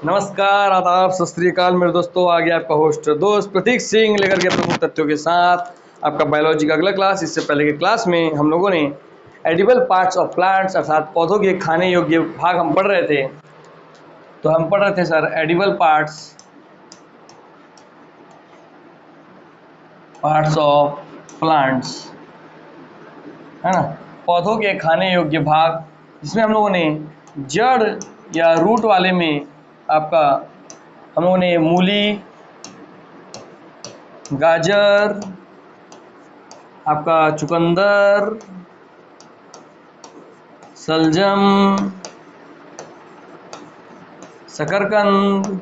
नमस्कार, आदाब, सत श्री अकाल मेरे दोस्तों। आ गया आपका होस्ट दोस्त प्रतीक सिंह लेकर के प्रमुख तथ्यों के साथ आपका बायोलॉजी का अगला क्लास। इससे पहले के क्लास में हम लोगों ने एडिबल पार्ट्स ऑफ प्लांट्स अर्थात पौधों के खाने योग्य भाग हम पढ़ रहे थे। तो हम पढ़ रहे थे sir edible parts of plants, है ना, पौधों के खाने योग्य भाग, जिसमें हम लोगों ने जड़ या रूट वाले में आपका हम लोगों ने मूली, गाजर, आपका चुकंदर, सलजम, शकरकंद,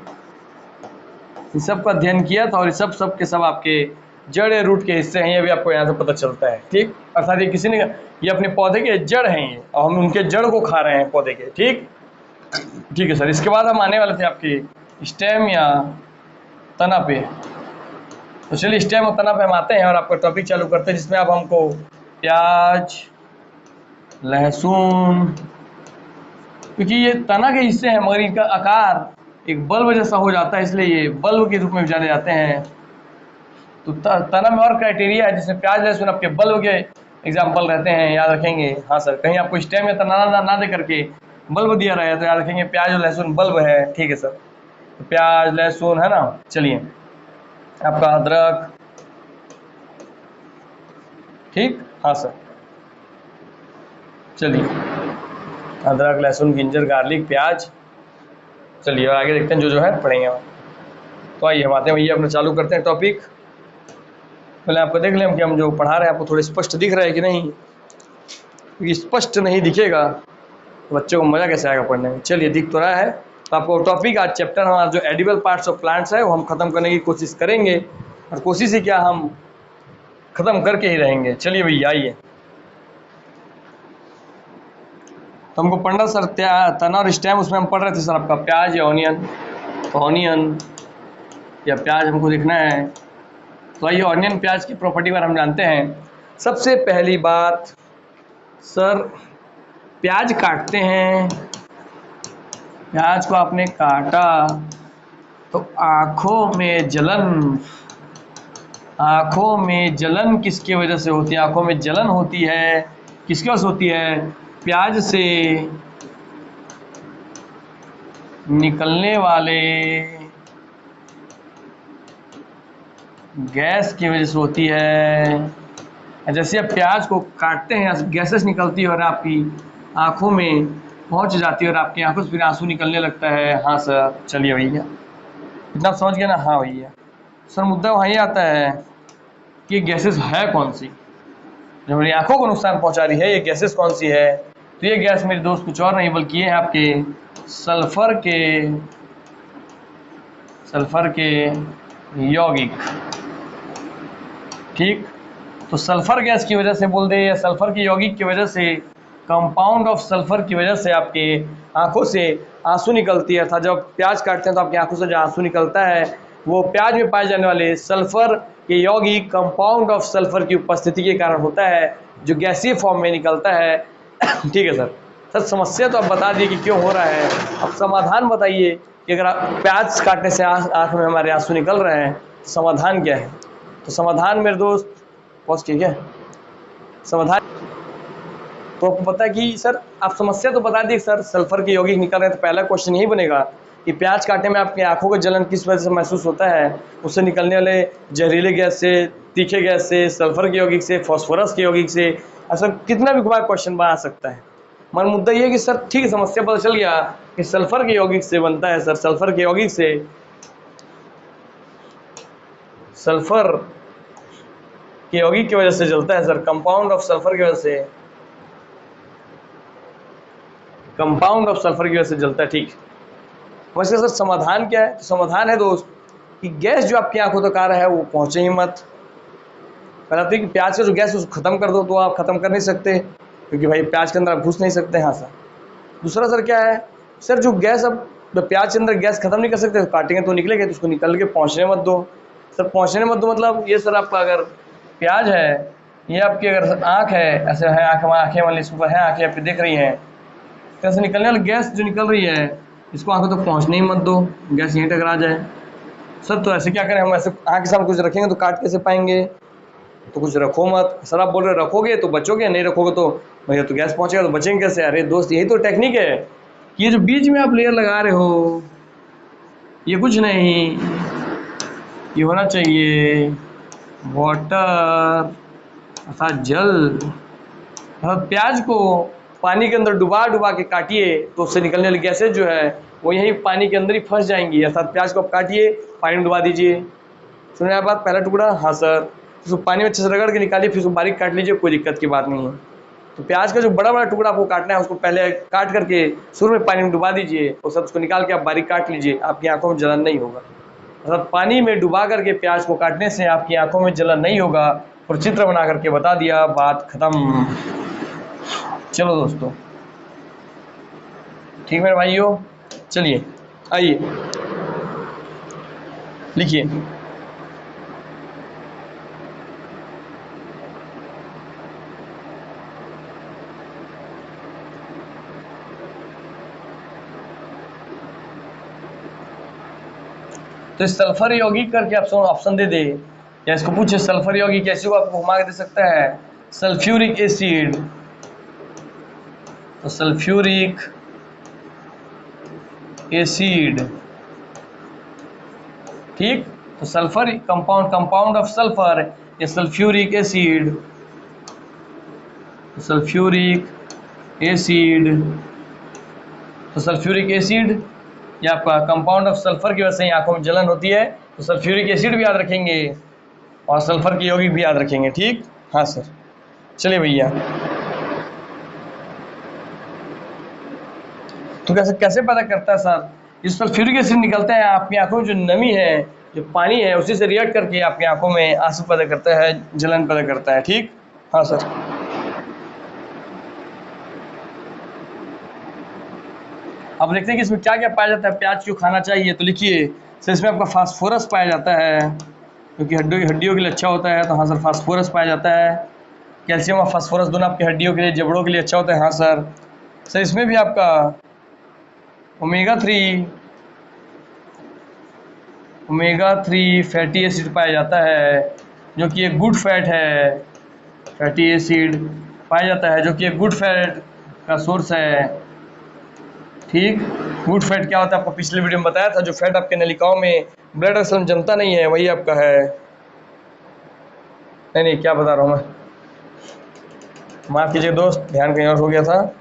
इन सब का अध्ययन किया था। और ये सब के सब आपके जड़ या रूट के हिस्से हैं, ये भी आपको यहाँ से पता चलता है। ठीक, अर्थात ये किसी ने ये अपने पौधे के जड़ हैं ये, और हम उनके जड़ को खा रहे हैं पौधे के। ठीक है सर। इसके बाद हम आने वाले थे आपके स्टेम या तना पे। तो चलिए स्टेम और तना पे हम आते हैं और आपका टॉपिक चालू करते हैं, जिसमें आप हमको प्याज, लहसुन, क्योंकि ये तना के हिस्से हैं मगर इनका आकार एक बल्ब जैसा हो जाता है, इसलिए ये बल्ब के रूप में जाने जाते हैं। तो तना में और क्राइटेरिया है, जिसमें प्याज, लहसुन आपके बल्ब के एग्जाम्पल रहते हैं, याद रखेंगे। हाँ सर, कहीं आपको स्टेम या तना ना दे करके बल्ब दिया रहा है तो याद रखेंगे प्याज और लहसुन बल्ब है। ठीक है सर, तो प्याज, लहसुन, है ना। चलिए, आपका अदरक, ठीक, हाँ सर। चलिए, अदरक, लहसुन, जिंजर, गार्लिक, प्याज। चलिए आगे देखते हैं जो है पढ़ेंगे। तो आइए हम आते हैं भैया, अपना चालू करते हैं टॉपिक। पहले आपको देख लें कि हम जो पढ़ा रहे हैं आपको थोड़े स्पष्ट दिख रहा है कि नहीं, क्योंकि स्पष्ट नहीं दिखेगा तो बच्चों को मज़ा कैसे आएगा पढ़ने में। चलिए, दिख तो रहा है। तो आपको टॉपिक आज चैप्टर हमारा जो एडिबल पार्ट्स ऑफ प्लांट्स है वो हम ख़त्म करने की कोशिश करेंगे, और कोशिश ही क्या, हम ख़त्म करके ही रहेंगे। चलिए भैया आइए। तो हमको पढ़ना सर तना और स्टेम, उसमें हम पढ़ रहे थे सर आपका प्याज या ऑनियन। तो ऑनियन या प्याज हमको देखना है। तो आइए ऑनियन प्याज की प्रॉपर्टी पर हम जानते हैं। सबसे पहली बात सर, प्याज काटते हैं, प्याज को आपने काटा तो आँखों में जलन किसकी वजह से होती है? आँखों में जलन होती है, किसकी वजह से होती है? प्याज से निकलने वाले गैस की वजह से होती है। जैसे आप प्याज को काटते हैं, गैसेस निकलती है और आपकी आँखों में पहुंच जाती है और आपकी आंखों से फिर आंसू निकलने लगता है। हाँ सर, चलिए भैया, इतना समझ गया ना। हाँ भैया सर, मुद्दा वहीं आता है कि गैसेस है कौन सी जो मेरी आंखों को नुकसान पहुंचा रही है। ये गैसेस कौन सी है? तो ये गैस मेरे दोस्त कुछ और नहीं बल्कि ये है आपके सल्फर के यौगिक। ठीक, तो सल्फर गैस की वजह से बोल दे या सल्फर के यौगिक की वजह से, कंपाउंड ऑफ सल्फर की वजह से आपके आंखों से आंसू निकलती है। था जब प्याज काटते हैं तो आपकी आंखों से जो आंसू निकलता है वो प्याज में पाए जाने वाले सल्फर के यौगिक, कंपाउंड ऑफ सल्फर की उपस्थिति के कारण होता है, जो गैसीय फॉर्म में निकलता है। ठीक है सर। सर समस्या तो आप बता दिए कि क्यों हो रहा है, अब समाधान बताइए कि अगर प्याज काटने से आँख में हमारे आंसू निकल रहे हैं तो समाधान क्या है? तो समाधान मेरे दोस्त पॉज, ठीक है, समाधान तो आपको पता है कि सर आप समस्या तो बता दिए सर, सल्फर के यौगिक निकल रहे हैं। तो पहला क्वेश्चन यही बनेगा कि प्याज काटने में आपकी आंखों का जलन किस वजह से महसूस होता है? उससे निकलने वाले जहरीले गैस से, तीखे गैस से, सल्फर के यौगिक से, फॉस्फोरस के यौगिक से। ऐसा कितना भी बार क्वेश्चन बना सकता है, मगर मुद्दा ये है कि सर ठीक है, समस्या पता चल गया कि सल्फर के यौगिक से बनता है। सर सल्फर के यौगिक से, सल्फर के यौगिक की वजह से जलता है सर, कंपाउंड ऑफ सल्फर की वजह से, कंपाउंड ऑफ सल्फर की वजह से जलता है। ठीक, वैसे सर समाधान क्या है? तो समाधान है दोस्त कि गैस जो आपकी आंखों तक आ रहा है वो पहुंचे ही मत। पहला तो कि प्याज का जो गैस उसको खत्म कर दो, तो आप खत्म कर नहीं सकते क्योंकि भाई प्याज के अंदर आप घुस नहीं सकते। हाँ सर। दूसरा सर क्या है? सर जो गैस, अब प्याज के अंदर गैस खत्म नहीं कर सकते, तो काटेंगे तो निकलेगा, तो उसको निकल के पहुँचने मत दो। सर पहुँचने मत दो मतलब ये सर, आपका अगर प्याज है, ये आपकी अगर आँख है, ऐसे है आँखें वाली, इसके ऊपर है आँखें आपकी देख रही हैं, कैसे निकलने वाली गैस जो निकल रही है इसको आंखों तक पहुंचने ही मत दो, गैस यहीं टकरा जाए। सर तो ऐसे क्या करें, हम ऐसे आँख के सामने कुछ रखेंगे तो काट कैसे पाएंगे? तो कुछ रखो मत। सर आप बोल रहे रखोगे तो बचोगे, नहीं रखोगे तो भैया तो गैस पहुंचेगा तो बचेंगे कैसे? अरे दोस्त यही तो टेक्निक है। ये जो बीच में आप लेयर लगा रहे हो ये कुछ नहीं, ये होना चाहिए वाटर अर्थात जल। अर्थात प्याज को पानी के अंदर डुबा डुबा के काटिए तो उससे निकलने वाली गैसेज जो है वो यहीं पानी के अंदर ही फंस जाएंगी। अर्थात प्याज को आप काटिए, पानी में डुबा दीजिए। सुन रहे हैं आप बात? पहला टुकड़ा, हाँ सर, उसको पानी में अच्छे से रगड़ के निकालिए, फिर उसको बारीक काट लीजिए, कोई दिक्कत की बात नहीं है। तो प्याज का जो बड़ा बड़ा टुकड़ा आपको काटना है उसको पहले काट करके शुरू में पानी में डुबा दीजिए और सब उसको निकाल के आप बारीक काट लीजिए, आपकी आंखों में जलन नहीं होगा। मतलब पानी में डुबा करके प्याज को काटने से आपकी आंखों में जलन नहीं होगा। और चित्र बना करके बता दिया, बात खत्म। चलो दोस्तों, ठीक मेरे भाइयों, चलिए आइए लिखिए। तो इस सल्फर यौगिक करके ऑप्शन दे दे, या इसको पूछे सल्फर यौगिक कैसे को आपको घुमा के दे सकता है? Sulphuric acid. तो सल्फ्यूरिक एसिड, ठीक। तो सल्फर कंपाउंड ऑफ सल्फर या सल्फ्यूरिक एसिड। सल्फ्यूरिक एसिड, तो सल्फ्यूरिक एसिड ये आपका कंपाउंड ऑफ सल्फर की वजह से आंखों में जलन होती है, तो सल्फ्यूरिक एसिड भी याद रखेंगे और सल्फर के यौगिक भी याद रखेंगे, ठीक। हाँ सर, चलिए भैया। तो कैसे कैसे पता करता है सर? इस सल्फ्यूरिक एसिड निकलता है, आपकी आंखों में जो नमी है, जो पानी है, उसी से रिएक्ट करके आपकी आंखों में आंसू पैदा करता है, जलन पैदा करता है, ठीक। हाँ सर। अब देखते हैं कि इसमें क्या क्या पाया जाता है, प्याज क्यों खाना चाहिए। तो लिखिए सर, इसमें आपका फास्फोरस पाया जाता है क्योंकि हड्डियों के लिए अच्छा होता है। तो हाँ सर, फास्फोरस पाया जाता है। कैल्शियम और फास्फोरस दोनों आपकी हड्डियों के लिए, जबड़ों के लिए अच्छा होता है। हाँ सर। सर इसमें भी आपका ओमेगा 3 फैटी एसिड पाया जाता है जो कि एक गुड फैट है। फैटी एसिड पाया जाता है जो कि एक गुड फैट का सोर्स है, ठीक। गुड फैट क्या होता है आपको पिछले वीडियो में बताया था, जो फैट आपके नलिकाओं में ब्लड वेसल जमता नहीं है वही आपका है। नहीं नहीं, क्या बता रहा हूँ मैं, माफ कीजिए दोस्त, ध्यान कहीं और हो गया था।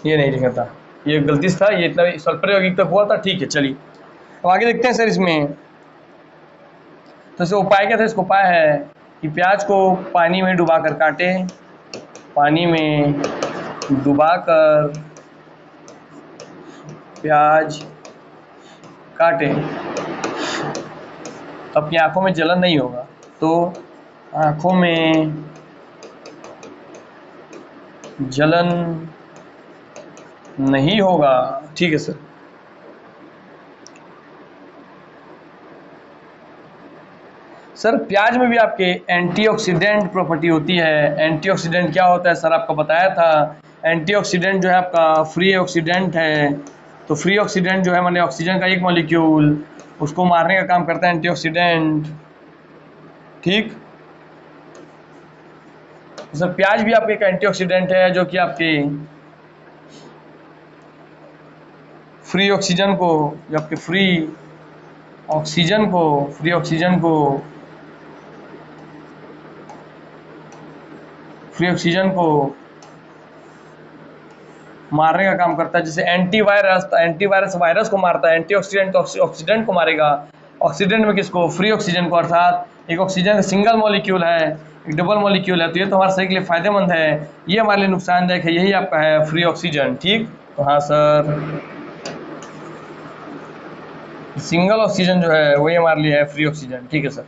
ये नहीं लिखा था, ये गलती से था, ये इतना सल्फर यौगिक तक हुआ था, ठीक है। चलिए अब आगे देखते हैं सर इसमें। तो इसका उपाय क्या था? इसका उपाय है कि प्याज को पानी में डुबा कर काटें, पानी में डुबाकर प्याज काटें, तो आपकी आंखों में जलन नहीं होगा। तो आंखों में जलन नहीं होगा, ठीक है सर। सर प्याज में भी आपके एंटीऑक्सीडेंट प्रॉपर्टी होती है। एंटीऑक्सीडेंट क्या होता है सर, आपको बताया था। एंटीऑक्सीडेंट जो है आपका फ्री ऑक्सीडेंट है। तो फ्री ऑक्सीडेंट जो है माने ऑक्सीजन का एक मॉलिक्यूल, उसको मारने का काम करता है एंटीऑक्सीडेंट, ठीक। तो सर प्याज भी आपके एक एंटीऑक्सीडेंट है जो कि आपकी फ्री ऑक्सीजन को, जो आपके फ्री ऑक्सीजन को मारने का काम करता है। जैसे एंटीवायरस वायरस को मारता है, एंटीऑक्सीडेंट ऑक्सीडेंट को मारेगा। ऑक्सीडेंट में किसको? फ्री ऑक्सीजन को। अर्थात एक ऑक्सीजन सिंगल मॉलिक्यूल है, एक डबल मॉलिक्यूल है, तो ये तो हमारे शरीर के लिए फायदेमंद है, ये हमारे लिए नुकसानदायक है, यही आपका है फ्री ऑक्सीजन, ठीक। तो हाँ सर, सिंगल ऑक्सीजन जो है वही हमारे लिए है फ्री ऑक्सीजन, ठीक है सर।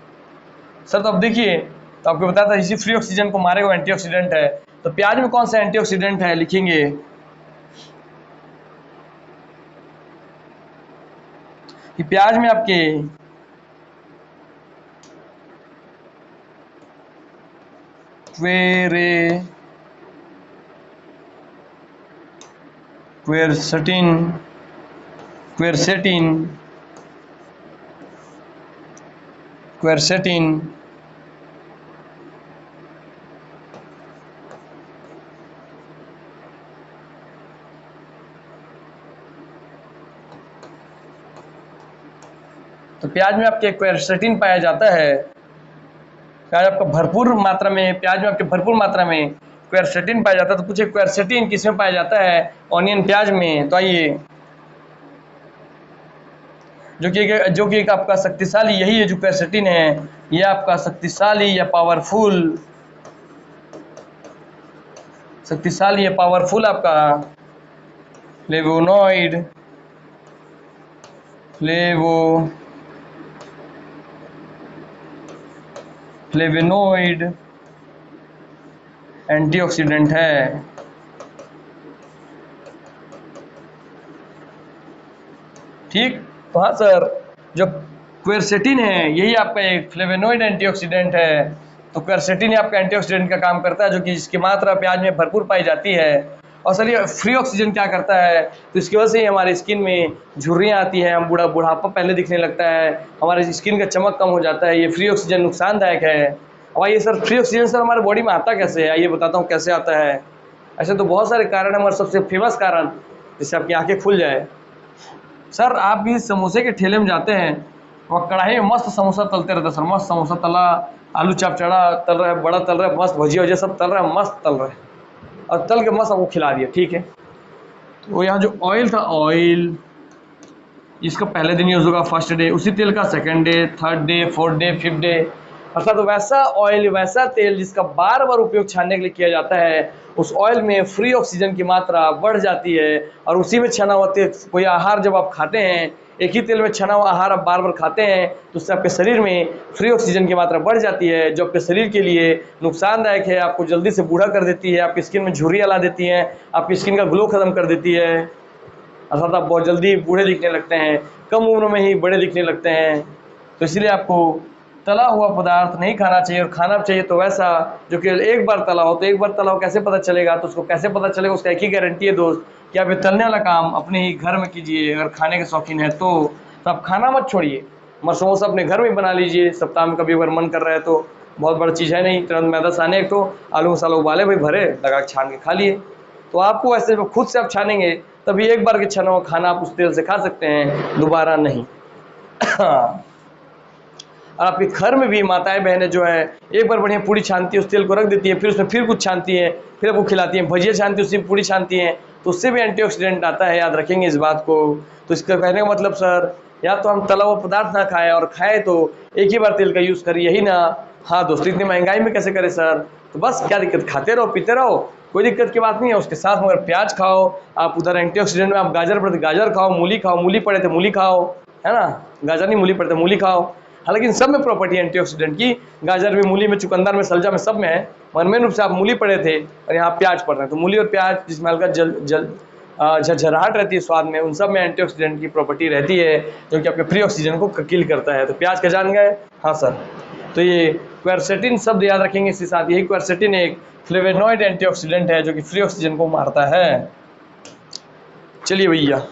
सर तो अब देखिए, तो आपको बताया था इसी फ्री ऑक्सीजन को मारेगा एंटीऑक्सीडेंट है। तो प्याज में कौन सा एंटीऑक्सीडेंट है लिखेंगे कि प्याज में आपके क्वेरे क्वेरसेटिन क्वेरसेटिन क्वेरसेटिन तो प्याज में आपके क्वेरसेटिन पाया जाता है। प्याज आपका भरपूर मात्रा में प्याज में आपके भरपूर मात्रा में क्वेरसेटिन पाया जाता है। तो पूछे क्वेरसेटिन किस में पाया जाता है? ऑनियन प्याज में। तो आइए, जो कि एक आपका शक्तिशाली, यही है जो क्वेरसेटिन है, ये आपका शक्तिशाली या पावरफुल आपका फ्लेवोनोइड एंटीऑक्सीडेंट है। ठीक, तो हाँ सर, जो क्वेरसेटिन है यही आपका एक फ्लेवोनोइड एंटीऑक्सीडेंट है। तो क्वेरसेटिन आपका एंटीऑक्सीडेंट का काम करता है, जो कि इसकी मात्रा प्याज में भरपूर पाई जाती है। और सर ये फ्री ऑक्सीजन क्या करता है? तो इसकी वजह से ही हमारी स्किन में झुर्रियाँ आती हैं, हम बुढ़ापा पहले दिखने लगता है, हमारे स्किन का चमक कम हो जाता है। ये फ्री ऑक्सीजन नुकसानदायक है। अब आइए सर, फ्री ऑक्सीजन सर हमारे बॉडी में आता कैसे है? आइए बताता हूँ कैसे आता है। ऐसे तो बहुत सारे कारण है, मगर सबसे फेमस कारण जिससे आपकी आंखें खुल जाए, सर आप भी समोसे के ठेले में जाते हैं, वह कढ़ाई में मस्त समोसा तलते रहते हैं सर, मस्त समोसा तला, आलू चाप चढ़ा तल रहा है, बड़ा तल रहा है, मस्त भजिया वजिया सब तल रहा है, मस्त तल रहा है, और तल के मस्त आपको खिला दिया। ठीक है, तो यहाँ जो ऑयल था, ऑयल इसका पहले दिन यूज़ होगा, फर्स्ट डे, उसी तेल का second day, third day, fourth day, fifth day, अर्थात तो वैसा ऑयल, वैसा तेल जिसका बार बार उपयोग छानने के लिए किया जाता है, उस ऑयल में फ्री ऑक्सीजन की मात्रा बढ़ जाती है। और उसी में छना हुआ तेल, कोई आहार जब आप खाते हैं, एक ही तेल में छना हुआ आहार आप बार बार खाते हैं, तो उससे आपके शरीर में फ्री ऑक्सीजन की मात्रा बढ़ जाती है, जो आपके शरीर के लिए नुकसानदायक है, आपको जल्दी से बूढ़ा कर देती है, आपकी स्किन में झुर्रियाँ ला देती हैं, आपकी स्किन का ग्लो खत्म कर देती है, अर्थात आप बहुत जल्दी बूढ़े दिखने लगते हैं, कम उम्र में ही बड़े दिखने लगते हैं। तो इसलिए आपको तला हुआ पदार्थ नहीं खाना चाहिए, और खाना चाहिए तो वैसा जो कि एक बार तला हो। तो एक बार तला हो कैसे पता चलेगा? तो उसको कैसे पता चलेगा? उसका एक ही गारंटी है दोस्त, कि आप ये तलने वाला काम अपने ही घर में कीजिए। अगर खाने के शौकीन है तो आप खाना मत छोड़िए, मगर समोसा अपने घर में बना लीजिए, सप्ताह में कभी अगर मन कर रहा है तो। बहुत बड़ी चीज़ है नहीं, तुरंत मैदा साने, एक तो आलू मसाला उबाले भाई, भरे लगा के छान के खा लिए। तो आपको ऐसे खुद से आप छानेंगे तभी एक बार के छना हुआ खाना आप उस तेल से खा सकते हैं, दोबारा नहीं। और आपके घर में भी माताएं बहनें जो है, एक बार बढ़िया पूड़ी छानती है, उस तेल को रख देती है, फिर उसमें फिर कुछ छानती है, फिर आपको खिलाती हैं, भजिया छानती है, उससे पूड़ी छानती हैं, तो उससे भी एंटीऑक्सीडेंट आता है, याद रखेंगे इस बात को। तो इसका कहने का मतलब सर, या तो हम तला हुआ पदार्थ ना खाएं, और खाएं तो एक ही बार तेल का यूज़ करिए, यही ना। हाँ दोस्तों, इतनी महंगाई में कैसे करें सर? तो बस क्या दिक्कत, खाते रहो पीते रहो, कोई दिक्कत की बात नहीं है। उसके साथ मगर प्याज खाओ, आप उधर एंटीऑक्सीडेंट में आप गाजर पड़े थे गाजर खाओ, मूली खाओ, मूली पड़े थे मूली खाओ, है ना, गाजर नहीं मूली पड़े थे मूली खाओ। हालांकि इन सब में प्रॉपर्टी है एंटीऑक्सीडेंट की, गाजर में, मूली में, चुकंदर में, सलजा में, सब में है, मगर मेन रूप से आप मूली पड़े थे और यहाँ प्याज पड़ रहे हैं। तो मूली और प्याज जिसमें हल्का झरझराहट रहती है स्वाद में, उन सब में एंटीऑक्सीडेंट की प्रॉपर्टी रहती है, जो कि आपके फ्री ऑक्सीजन को किल करता है। तो प्याज का जान गए? हाँ सर। तो ये क्वेरसेटिन शब्द याद रखेंगे इसके साथ, यही क्वेरसेटिन एक फ्लेवोनॉइड एंटीऑक्सीडेंट है जो कि फ्री ऑक्सीजन को मारता है। चलिए भैया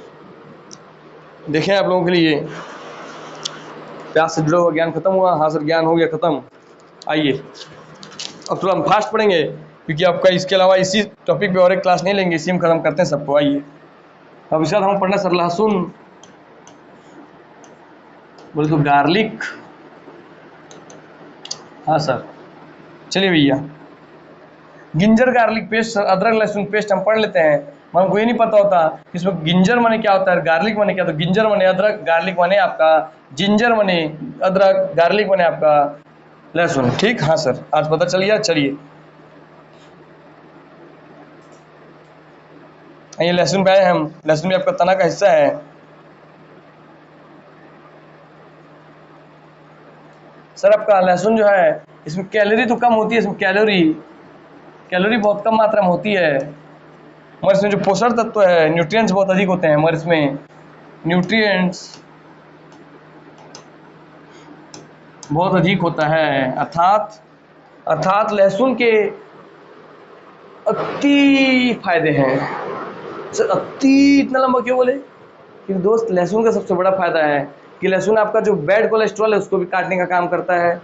देखें आप लोगों के लिए, प्याज से जुड़ा हुआ ज्ञान खत्म हुआ। हाँ सर, ज्ञान हो गया खत्म। आइए अब थोड़ा हम फास्ट पढ़ेंगे, क्योंकि आपका इसके अलावा इसी टॉपिक पे और एक क्लास नहीं लेंगे, इसी में खत्म करते हैं सबको। आइए अब इसके बाद हम पढ़ना सर लहसुन, बोले तो गार्लिक। हाँ सर, चलिए भैया, गिंजर गार्लिक पेस्ट, अदरक लहसुन पेस्ट हम पढ़ लेते हैं। हमको ये नहीं पता होता कि इसमें गिंजर मने क्या होता है, गार्लिक मने क्या। तो गिंजर मने अदरक, गार्लिक मने आपका जिंजर, मने अदरक, गार्लिक मने आपका लहसुन। ठीक, हाँ सर, आज पता चल गया। चलिए ये लहसुन पे आए हम, लहसुन भी आपका तना का हिस्सा है। सर आपका लहसुन जो है, इसमें कैलोरी तो कम होती है, इसमें कैलोरी बहुत कम मात्रा में होती है, मगर इसमें जो पोषक तत्व है, न्यूट्रिएंट्स बहुत अधिक होते हैं, मगर इसमें न्यूट्रिएंट्स बहुत अधिक होता है। अर्थात लहसुन के अति फायदे हैं, सर अति इतना लंबा क्यों बोले? कि दोस्त लहसुन का सबसे बड़ा फायदा है कि लहसुन आपका जो बैड कोलेस्ट्रॉल है उसको भी काटने का काम करता है।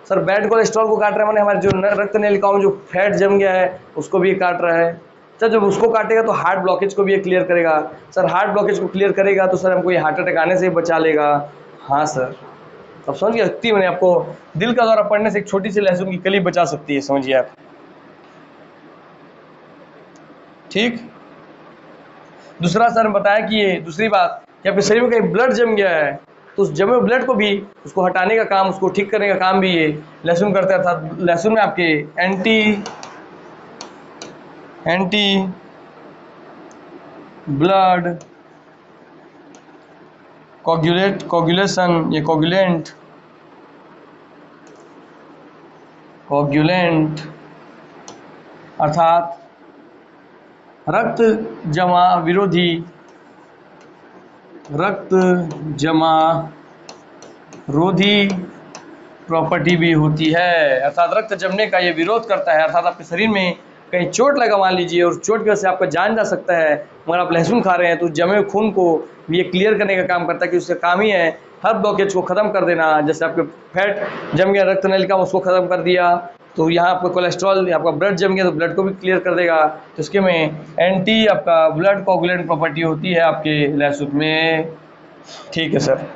सर बैड कोलेस्ट्रॉल को काट रहा है माने हमारे जो रक्त नलिकाओं में जो फैट जम गया है उसको भी काट रहा है। सर जब उसको काटेगा तो हार्ट ब्लॉकेज को भी ये क्लियर करेगा। सर हार्ट ब्लॉकेज को क्लियर करेगा तो सर हमको ये हार्ट अटैक आने से बचा लेगा। हाँ सर, अब समझिए अति मैंने आपको दिल का दौरा पड़ने से एक छोटी सी लहसुन की कली बचा सकती है, समझिए आप। ठीक। दूसरा सर ने बताया कि ये दूसरी बात कि आपके शरीर में कहीं ब्लड जम गया है तो उस जमे हुए ब्लड को भी उसको हटाने का काम, उसको ठीक करने का काम भी ये लहसुन करता है। अर्थात लहसुन में आपके एंटी ब्लड कोगुलेंट अर्थात रक्त जमा रोधी प्रॉपर्टी भी होती है। अर्थात रक्त जमने का ये विरोध करता है। अर्थात आपके शरीर में कहीं चोट लगा मान लीजिए और चोट की वजह से आपका जान जा सकता है, मगर आप लहसुन खा रहे हैं तो जमे हुए खून को ये क्लियर करने का काम करता है कि उसका काम ही है हर ब्लॉकेज को ख़त्म कर देना। जैसे आपके फैट जम गया रक्त नलिका उसको ख़त्म कर दिया, तो यहाँ आपका कोलेस्ट्रॉल आपका ब्लड जम गया तो ब्लड को भी क्लियर कर देगा। तो इसके में एंटी आपका ब्लड कोगुलेंट प्रॉपर्टी होती है आपके लहसुन में। ठीक है सर।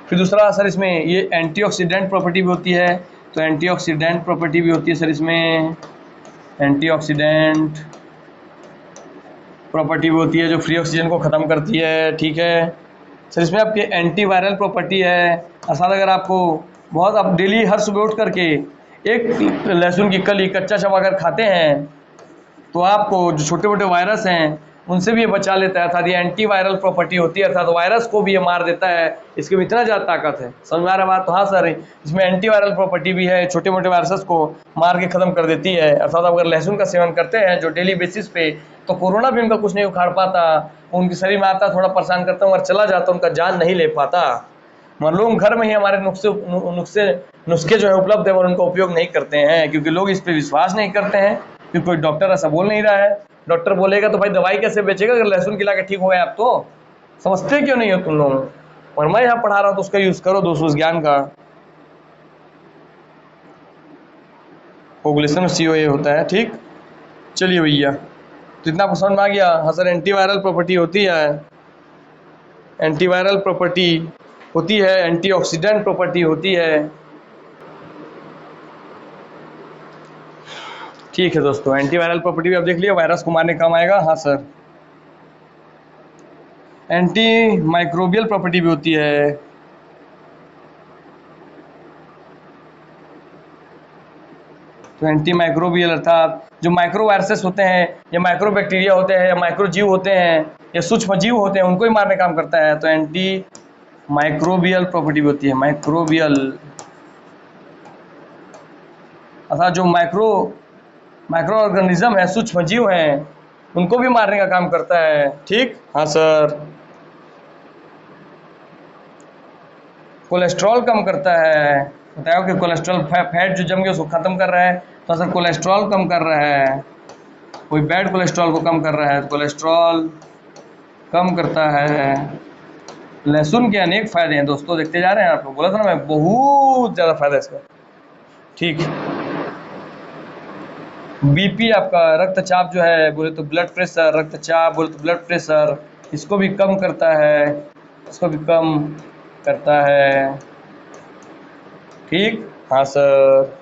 फिर दूसरा सर इसमें ये एंटीऑक्सीडेंट प्रॉपर्टी भी होती है। तो एंटीऑक्सीडेंट प्रॉपर्टी भी होती है सर इसमें, एंटीऑक्सीडेंट प्रॉपर्टी भी होती है जो फ्री ऑक्सीजन को ख़त्म करती है। ठीक है सर। इसमें आपकी एंटीवायरल प्रॉपर्टी है। अर्थात अगर आपको बहुत आप डेली हर सुबह उठ करके एक लहसुन की कली कच्चा चबा कर खाते हैं तो आपको जो छोटे मोटे वायरस हैं उनसे भी ये बचा लेता है। अर्थात ये एंटीवायरल प्रॉपर्टी होती है, अर्थात वायरस को भी ये मार देता है। इसके में इतना ज़्यादा ताकत है, समझ में आ रहा है बात? तो हाँ सर, इसमें एंटीवायरल प्रॉपर्टी भी है, छोटे मोटे वायरस को मार के ख़त्म कर देती है। अर्थात अगर लहसुन का सेवन करते हैं जो डेली बेसिस पे, तो कोरोना भी उनका कुछ नहीं उखाड़ पाता, उनके शरीर में आता थोड़ा परेशान करता हूँ, अगर चला जाता उनका जान नहीं ले पाता। मगर लोग घर में ही हमारे नुस्खे जो है उपलब्ध है और उनका उपयोग नहीं करते हैं क्योंकि लोग इस पर विश्वास नहीं करते हैं, क्योंकि कोई डॉक्टर ऐसा बोल नहीं रहा है। डॉक्टर बोलेगा तो भाई दवाई कैसे बेचेगा अगर लहसुन खिला के ठीक हो गए आप तो? समझते क्यों नहीं हो तुम लोग? और मैं यहाँ पढ़ा रहा हूँ तो उसका यूज़ करो दोस्तों, उस ज्ञान का। कोगुलेशन में COA होता है। ठीक, चलिए भैया, तो इतना आपको समझ में आ गया? हाँ सर, एंटीवायरल प्रॉपर्टी होती है, एंटीवायरल प्रॉपर्टी होती है, एंटीऑक्सीडेंट प्रॉपर्टी होती है। ठीक है दोस्तों, एंटीवायरल प्रॉपर्टी भी आप देख लिया, वायरस को मारने काम आएगा। हाँ सर, एंटी माइक्रोबियल प्रॉपर्टी भी होती है। तो एंटी माइक्रोबियल अर्थात जो माइक्रो वायरसेस होते हैं या माइक्रो बैक्टीरिया होते हैं या माइक्रो जीव होते हैं या सूक्ष्म जीव होते हैं उनको ही मारने काम करता है। तो एंटी माइक्रोबियल प्रॉपर्टी भी होती है, माइक्रोबियल अर्थात जो माइक्रो ऑर्गेनिज्म है, सूक्ष्म जीव हैं, उनको भी मारने का काम करता है। ठीक, हाँ सर। कोलेस्ट्रॉल कम करता है, बताओ कि कोलेस्ट्रॉल फैट जो जम गया उसको ख़त्म कर रहा है। तो सर कोलेस्ट्रॉल कम कर रहा है, कोई बैड कोलेस्ट्रॉल को कम कर रहा है, कोलेस्ट्रॉल कम करता है। लहसुन के अनेक फ़ायदे हैं दोस्तों, देखते जा रहे हैं आप लोग, बोला था ना मैं, बहुत ज़्यादा फ़ायदा है इसका। ठीक, बीपी आपका रक्तचाप जो है बोले तो ब्लड प्रेशर, रक्तचाप बोले तो ब्लड प्रेशर, इसको भी कम करता है, इसको भी कम करता है। ठीक, हाँ सर।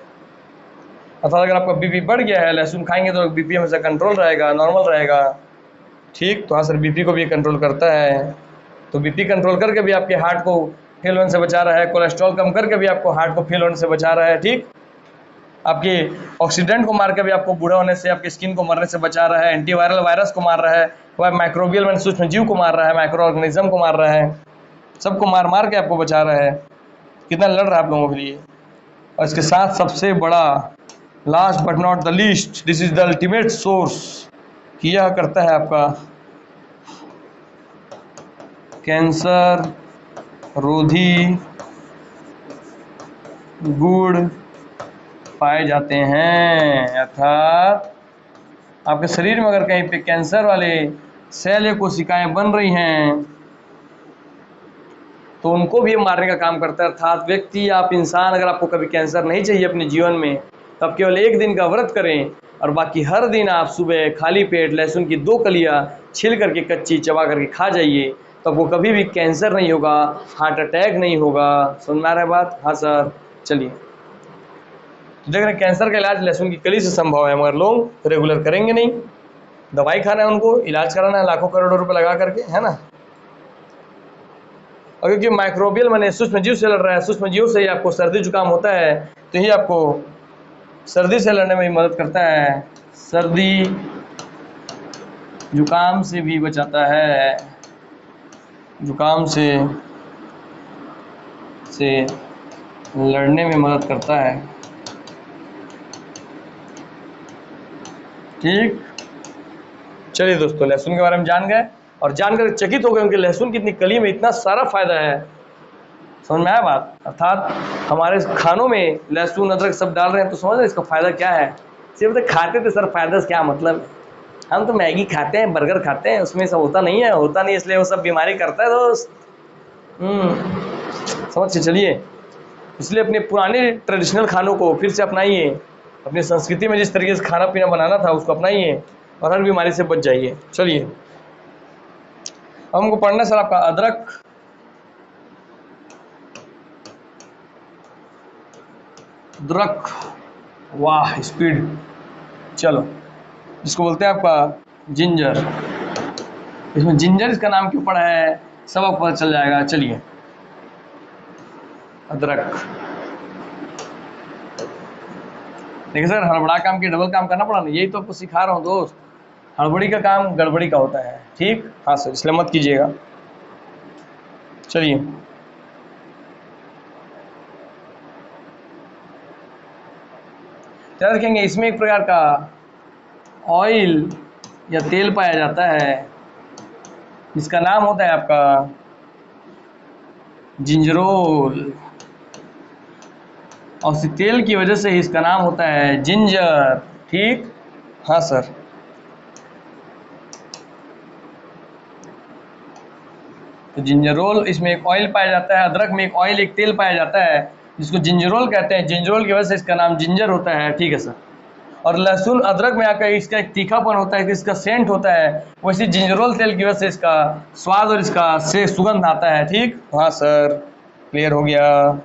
अर्थात अगर आपका बीपी बढ़ गया है, लहसुन खाएंगे तो बीपी हमेशा कंट्रोल रहेगा, नॉर्मल रहेगा। ठीक, तो हाँ सर, बीपी को भी कंट्रोल करता है। तो बीपी कंट्रोल करके भी आपके हार्ट को फेल होने से बचा रहा है, कोलेस्ट्रॉल कम करके भी आपको हार्ट को फेल होने से बचा रहा है। ठीक, आपके ऑक्सीडेंट को मार के भी आपको बूढ़ा होने से, आपकी स्किन को मरने से बचा रहा है, एंटीवायरल वायरस को मार रहा है, वह माइक्रोबियल में सूक्ष्म जीव को मार रहा है, माइक्रो ऑर्गेनिज्म को मार रहा है, सबको मार मार के आपको बचा रहा है। कितना लड़ रहा है आप लोगों के लिए। और इसके साथ सबसे बड़ा, last but not the least, this is the ultimate source, कि यह करता है आपका कैंसर रोधी गुण पाए जाते हैं। अर्थात आपके शरीर में अगर कहीं पे कैंसर वाले सेल या कोशिकाएं बन रही हैं तो उनको भी मारने का काम करता है। अर्थात व्यक्ति, आप इंसान, अगर आपको कभी कैंसर नहीं चाहिए अपने जीवन में तो आप केवल एक दिन का व्रत करें और बाकी हर दिन आप सुबह खाली पेट लहसुन की 2 कलियां छील करके कच्ची चबा करके खा जाइए, तो आपको कभी भी कैंसर नहीं होगा, हार्ट अटैक नहीं होगा। समझ में आ रहा है बात? हाँ सर। चलिए, तो देख रहे हैं कैंसर का इलाज लहसुन की कली से संभव है, मगर लोग रेगुलर करेंगे नहीं। दवाई खाना है उनको, इलाज कराना है लाखों करोड़ों रुपए लगा करके, है ना। और क्योंकि माइक्रोबियल माने सूक्ष्म जीव से लड़ रहा है, सूक्ष्म जीव से ही आपको सर्दी जुकाम होता है, तो यही आपको सर्दी से लड़ने में मदद करता है, सर्दी जुकाम से भी बचाता है, जुकाम से लड़ने में मदद करता है। ठीक, चलिए दोस्तों, लहसुन के बारे में जान गए और जानकर चकित हो गए उनके लहसुन की इतनी कली में इतना सारा फायदा है। समझ में आया बात? अर्थात हमारे खानों में लहसुन अदरक सब डाल रहे हैं तो समझ रहे इसका फायदा क्या है। सिर्फ तो खाते थे सर, फायदा से क्या मतलब, हम तो मैगी खाते हैं, बर्गर खाते हैं, उसमें सब होता नहीं है, होता नहीं, इसलिए वो सब बीमारी करता है दोस्त। समझ से चलिए, इसलिए अपने पुराने ट्रेडिशनल खानों को फिर से अपनाइए, अपनी संस्कृति में जिस तरीके से खाना पीना बनाना था उसको अपनाइए और हर बीमारी से बच जाइए। चलिए, अब हमको पढ़ना सर आपका अदरक, अदरक, वाह स्पीड। चलो, जिसको बोलते हैं आपका जिंजर। इसमें जिंजर इसका नाम क्यों पड़ा है सब आपको पता चल जाएगा। चलिए, अदरक। देखिए सर, हड़बड़ा काम की डबल काम करना पड़ा ना, यही तो आपको सिखा रहा हूँ दोस्त। हड़बड़ी का काम गड़बड़ी का होता है। ठीक, हाँ सर, इसलिए मत कीजिएगा। चलिए, क्या रखेंगे, इसमें एक प्रकार का ऑयल या तेल पाया जाता है जिसका नाम होता है आपका जिंजरोल, और उस तेल की वजह से ही इसका नाम होता है जिंजर। ठीक, हाँ सर। तो जिंजरोल, इसमें एक ऑयल पाया जाता है, अदरक में एक ऑयल, एक तेल पाया जाता है जिसको जिंजरोल कहते हैं। जिंजरोल की वजह से इसका नाम जिंजर होता है। ठीक है सर। और लहसुन अदरक में आकर इसका एक तीखापन होता है, इसका सेंट होता है, वैसे जिंजरोल तेल की वजह से इसका स्वाद और इसका से सुगंध आता है। ठीक, हाँ सर, क्लियर हो गया।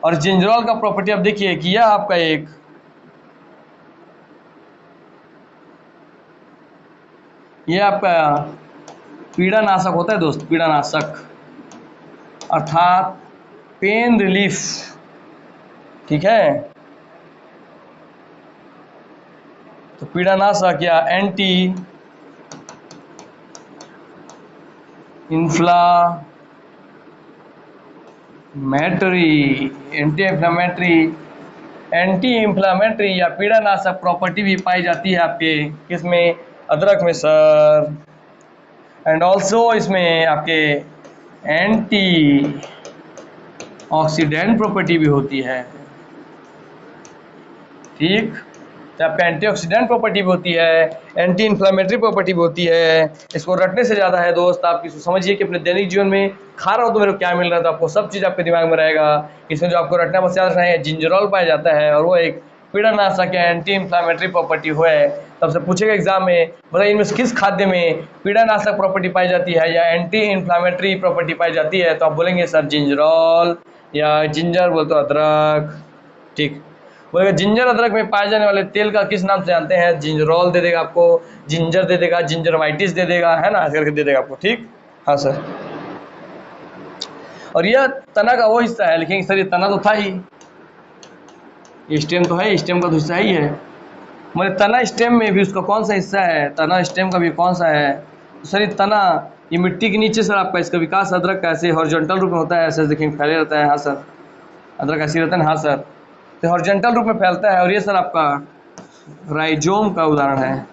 और जिंजरोल का प्रॉपर्टी अब देखिए कि यह आपका एक ये आपका पीड़ानाशक होता है दोस्त, पीड़ानाशक अर्थात पेन रिलीफ। ठीक है, तो पीड़ानाशक या एंटी इंफ्लामेटरी या पीड़ानाशक प्रॉपर्टी भी पाई जाती है आपके किसमें, अदरक में सर। एंड ऑल्सो इसमें आपके एंटी ऑक्सीडेंट प्रॉपर्टी भी होती है। ठीक, तो आपका एंटीऑक्सीडेंट प्रॉपर्टी भी होती है, एंटी इन्फ्लामेटरी प्रॉपर्टी भी होती है। इसको रटने से ज़्यादा है दोस्त, आप इसको समझिए कि अपने दैनिक जीवन में खा रहा हो तो मेरे को क्या मिल रहा था, आपको सब चीज़ आपके दिमाग में रहेगा। इसमें जो आपको रटना बस याद रखना है, जिंजरोल पाया जाता है और वो एक पीड़ानाशक या एंटी इन्फ्लामेटरी प्रॉपर्टी है। तब से पूछेगा एग्जाम में, बताइए इनमें से किस खाद्य में पीड़ानाशक प्रॉपर्टी पाई जाती है या एंटी इन्फ्लामेटरी प्रॉपर्टी पाई जाती है, तो आप बोलेंगे सर जिंजरोल या जिंजर बोल तो अदरक। ठीक, बोलेगा जिंजर अदरक में पाए जाने वाले तेल का किस नाम से जानते हैं, जिंजरोल दे देगा आपको, जिंजर दे देगा, जिंजरवाइटिस दे देगा, है ना, ऐसे करके दे देगा आपको। ठीक, हाँ सर। और यह तना का वो हिस्सा है, लिखेंगे सर ये तना तो था ही, ये स्टेम तो है, स्टेम का तो हिस्सा ही है, मगर तना स्टेम में भी उसका कौन सा हिस्सा है, तना स्टेम का भी कौन सा है, तो सर ये तना, ये मिट्टी के नीचे सर आपका इसका विकास अदरक का ऐसे हॉरिजॉन्टल रूप में होता है, ऐसे देखेंगे फैले रहता है। हाँ सर, अदरक ऐसे रहता है ना, हाँ सर, तो हॉरिजॉन्टल रूप में फैलता है। और ये सर आपका राइजोम का उदाहरण है।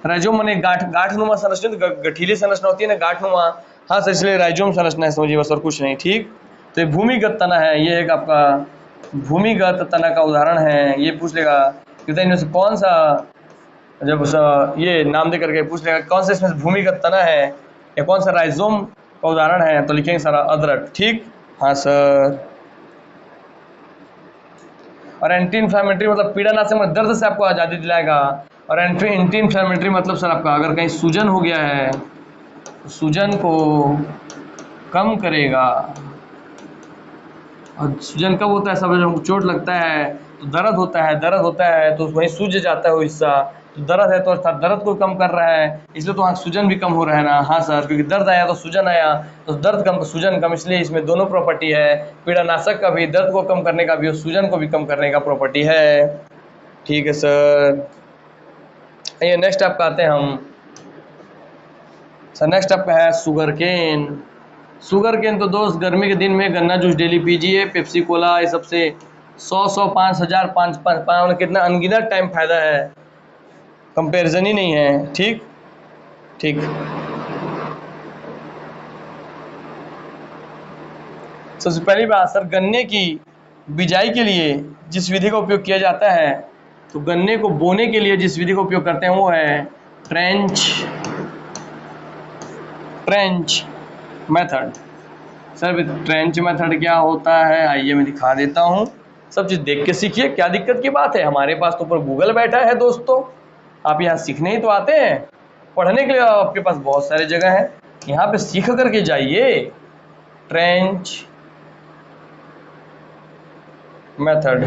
राइजोम माने गांठनुमा संरचना, गठीली संरचना होती है ना, गांठनुमा। हाँ सर, इसलिए राइजोम संरचना है, समझिए बस और कुछ नहीं। ठीक, तो ये भूमिगत तना है, ये एक आपका भूमिगत तना का उदाहरण है। ये पूछ लेगा कि इनमें से कौन सा, जब ये नाम दे करके पूछ लेगा कौन सा इसमें से भूमिगत तना है या कौन सा राइजोम का उदाहरण है, तो लिखेंगे सारा अदरक। ठीक, हाँ सर। और एंटी इन्फ्लामेटरी मतलब पीड़ानाशक मतलब दर्द से आपको आज़ादी दिलाएगा। और एंटी इन्फ्लामेटरी मतलब सर आपका अगर कहीं सूजन हो गया है तो सूजन को कम करेगा। और सूजन कब होता है, सब जब हमको चोट लगता है तो दर्द होता है, दर्द होता है तो वहीं सूज जाता है वो हिस्सा, तो दर्द है तो अर्थात दर्द को कम कर रहा है, इसलिए तो वहाँ सूजन भी कम हो रहा है ना। हाँ सर, क्योंकि दर्द आया तो सूजन आया, तो दर्द कम तो सूजन कम, इसलिए इसमें दोनों प्रॉपर्टी है, पीड़ानाशक का भी, दर्द को कम करने का भी और सूजन को भी कम करने का प्रॉपर्टी है। ठीक है सर। ये नेक्स्ट आपका आते हैं हम सर, नेक्स्ट आपका है शुगर केन। शुगर केन तो दोस्त गर्मी के दिन में गन्ना जूस डेली पीजिए, पेप्सी कोला ये सबसे 100 5,000 5 कितना अनगिनत टाइम फायदा है, कंपैरिजन ही नहीं है। ठीक ठीक। सबसे पहली बात सर, गन्ने की बिजाई के लिए जिस विधि का उपयोग किया जाता है, तो गन्ने को बोने के लिए जिस विधि का उपयोग करते हैं वो है trench method. Sir trench method क्या होता है, आइए मैं दिखा देता हूँ। सब चीज़ देख के सीखिए, क्या दिक्कत की बात है, हमारे पास तो ऊपर गूगल बैठा है दोस्तों। आप यहाँ सीखने ही तो आते हैं, पढ़ने के लिए आपके पास बहुत सारी जगह है, यहाँ पे सीख करके जाइए। Trench method,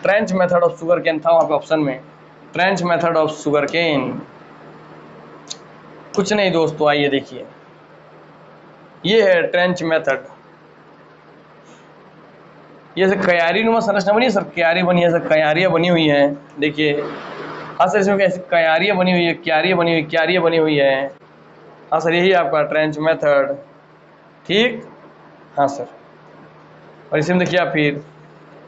trench method of sugar cane था वहाँ पे ऑप्शन में, trench method of sugar cane. कुछ नहीं दोस्तों, आइए देखिए, ये है ट्रेंच मेथड। ये सर क्यारी नुमा संरचना बनी है सर, क्यारी बनी है सर, क्यारियाँ बनी हुई हैं, देखिए। हाँ सर, इसमें कैसे क्यारियाँ बनी हुई है, क्यारियाँ बनी हुई, क्यारियाँ बनी हुई है। हाँ सर, यही आपका ट्रेंच मेथड। ठीक, हाँ सर। और इसी में देखिए आप फिर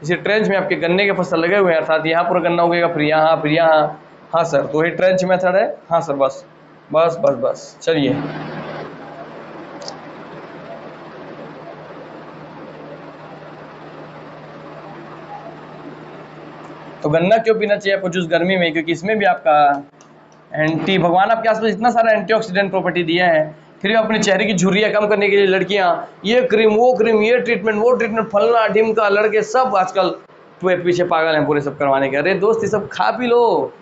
इसी ट्रेंच में आपके गन्ने के फसल लगे हुए हैं, अर्थात यहाँ पूरा गन्ना उगेगा, फिर यहाँ, फिर यहाँ। हाँ सर, तो वही ट्रेंच मेथड है। हाँ सर, बस बस बस बस, चलिए। तो गन्ना क्यों पीना चाहिए आपको जूस गर्मी में, क्योंकि इसमें भी आपका एंटी, भगवान आपके आसपास इतना सारा एंटीऑक्सीडेंट प्रॉपर्टी दिया है, फिर भी अपने चेहरे की झुर्रियाँ कम करने के लिए लड़कियाँ ये क्रीम वो क्रीम, ये ट्रीटमेंट वो ट्रीटमेंट, फलना ढिमका, लड़के सब आजकल पीछे पागल हैं पूरे सब करवाने के। अरे दोस्त, ये सब खा पी लो,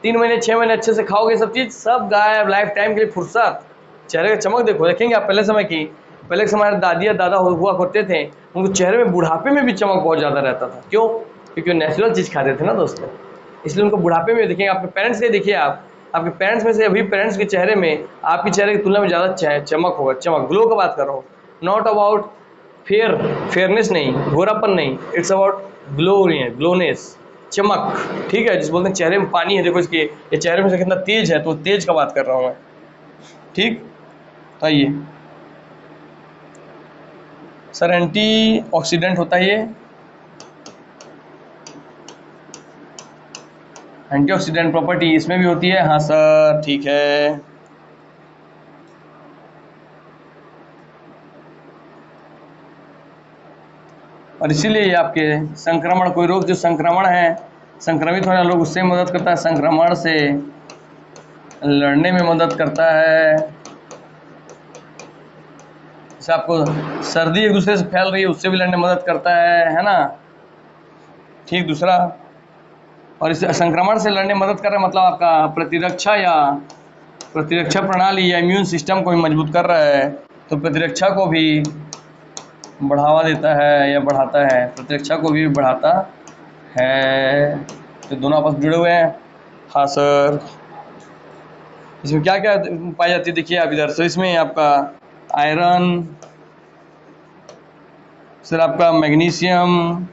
3 महीने 6 महीने अच्छे से खाओगे, सब चीज़ सब गायब, लाइफ टाइम के लिए फुर्सत। चेहरे का चमक देखो, देखेंगे आप पहले समय की, पहले के हमारे दादिया दादा हुआ करते थे, उनको चेहरे में बुढ़ापे में भी चमक बहुत ज़्यादा रहता था। क्यों? क्योंकि वो नेचुरल चीज़ खाते थे ना दोस्तों, इसलिए उनको बुढ़ापे में देखेंगे। आपके पेरेंट्स के देखिए, आप आपके पेरेंट्स में से अभी पेरेंट्स के चेहरे में आपके चेहरे की तुलना में ज़्यादा चमक होगा, चमक, ग्लो का बात कर रहा हूँ, नॉट अबाउट फेयरनेस नहीं, गोरापन नहीं, इट्स अबाउट ग्लोनेस, चमक। ठीक है, जिस बोलते हैं चेहरे में पानी है, देखो इसके ये चेहरे में से कितना तेज है, तो तेज का बात कर रहा हूँ मैं। ठीक, आइए सर, एंटी ऑक्सीडेंट होता है ये, एंटीऑक्सीडेंट प्रॉपर्टी इसमें भी होती है। हाँ सर, ठीक है। और इसीलिए आपके संक्रमण, कोई रोग जो संक्रमण है, संक्रमित होने लोग, उससे मदद करता है, संक्रमण से लड़ने में मदद करता है। जैसे आपको सर्दी एक दूसरे से फैल रही है, उससे भी लड़ने में मदद करता है ना। ठीक, दूसरा, और इस संक्रमण से लड़ने में मदद कर रहा है मतलब आपका प्रतिरक्षा प्रणाली या इम्यून सिस्टम को भी मजबूत कर रहा है, तो प्रतिरक्षा को भी बढ़ावा देता है या बढ़ाता है, प्रतिरक्षा को भी बढ़ाता है, तो दोनों आपस में जुड़े हुए हैं। हाँ सर, इसमें क्या क्या पाई जाती है देखिए आप इधर। तो इसमें आपका आयरन, सर आपका मैग्नीशियम,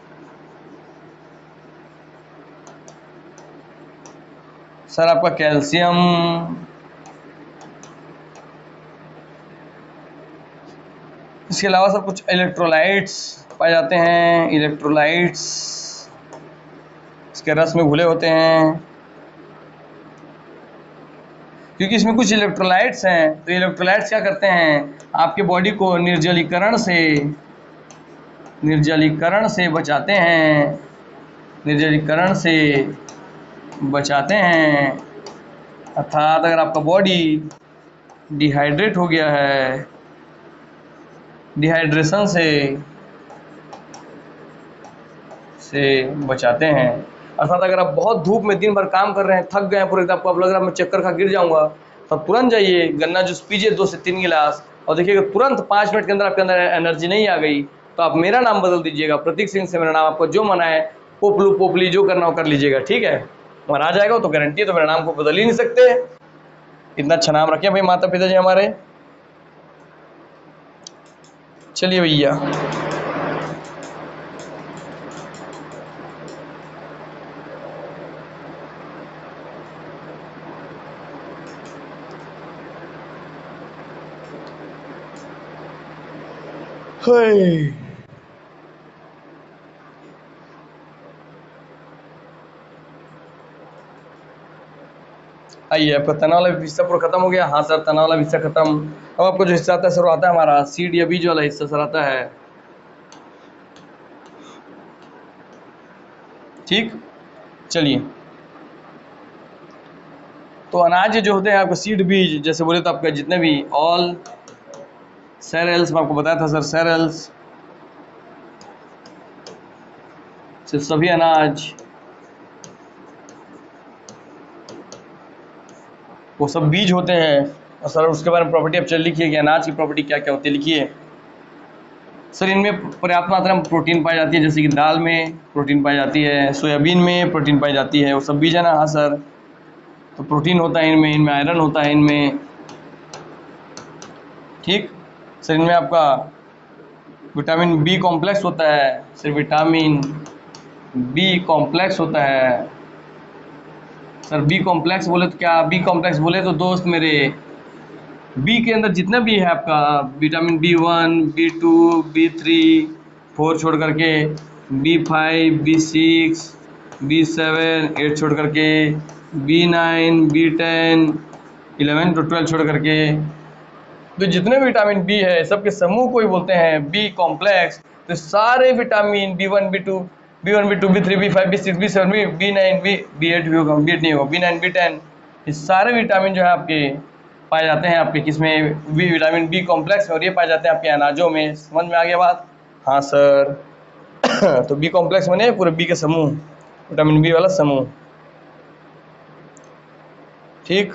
सर आपका कैल्शियम, इसके अलावा सर कुछ इलेक्ट्रोलाइट्स पाए जाते हैं, इलेक्ट्रोलाइट्स इसके रस में घुले होते हैं, क्योंकि इसमें कुछ इलेक्ट्रोलाइट्स हैं, तो इलेक्ट्रोलाइट्स क्या करते हैं, आपके बॉडी को निर्जलीकरण से बचाते हैं, निर्जलीकरण से बचाते हैं। अर्थात अगर आपका बॉडी डिहाइड्रेट हो गया है, डिहाइड्रेशन से बचाते हैं। अर्थात अगर आप बहुत धूप में दिन भर काम कर रहे हैं, थक गए हैं पूरे, आपको अब लग रहा है मैं चक्कर खा गिर जाऊंगा, तो तुरंत जाइए गन्ना जूस पीजिए 2 से 3 गिलास, और देखिएगा तुरंत 5 मिनट के अंदर आपके अंदर एनर्जी नहीं आ गई, तो आप मेरा नाम बदल दीजिएगा, प्रतीक सिंह से मेरा नाम, आपको जो मना है पोपलू पोपली जो करना हो कर लीजिएगा, ठीक है। और आ जाएगा तो गारंटी है, तो मेरा नाम को बदल ही नहीं सकते। इतना अच्छा नाम रखे भाई माता पिता जी हमारे। चलिए भैया, आइए, आपका तनाव वाला हिस्सा पूरा खत्म हो गया। हाँ सर, तनाव वाला हिस्सा खत्म। अब आपको जो हिस्सा आता है सर, आता है हमारा सीड या बीज वाला हिस्सा सर आता है, ठीक। चलिए, तो अनाज जो होते हैं आपके सीड बीज, जैसे बोले तो आपका जितने भी ऑल सेरेल्स, मैं आपको बताया था सर, सेरेल्स सिर्फ सभी अनाज, वो सब बीज होते हैं। और सर उसके बारे में प्रॉपर्टी आप चल लिखिए कि अनाज की प्रॉपर्टी क्या क्या होती है, लिखिए सर। इनमें पर्याप्त मात्रा में प्रोटीन पाई जाती है, जैसे कि दाल में प्रोटीन पाई जाती है, सोयाबीन में प्रोटीन पाई जाती है, वो सब बीज है ना। हाँ सर, तो प्रोटीन होता है इनमें, इनमें आयरन होता है इनमें, ठीक। सर इनमें आपका विटामिन बी कॉम्प्लेक्स होता है, सर विटामिन बी कॉम्प्लेक्स होता है। सर बी कॉम्प्लेक्स बोले तो क्या, बी कॉम्प्लेक्स बोले तो दोस्त मेरे, बी के अंदर जितना भी है आपका विटामिन B1, B2, B3, 4 छोड़ करके, B5, B6, B7, 8 छोड़ करके, B9, B10, 11 to 12 छोड़ करके, तो जितने भी विटामिन बी है सबके समूह को ही बोलते हैं बी कॉम्प्लेक्स। तो सारे vitamin B1, B2, B3, B5, B6, B7, B9, B8 भी होगा, B8 नहीं होगा, B9, B10, ये सारे विटामिन जो है आपके पाए जाते हैं आपके किसमें, विटामिन बी कॉम्प्लेक्स, और ये पाए जाते हैं आपके अनाजों में। समझ में आ गया बात? हाँ सर। तो बी कॉम्प्लेक्स बने पूरे बी के समूह, विटामिन बी वाला समूह, ठीक।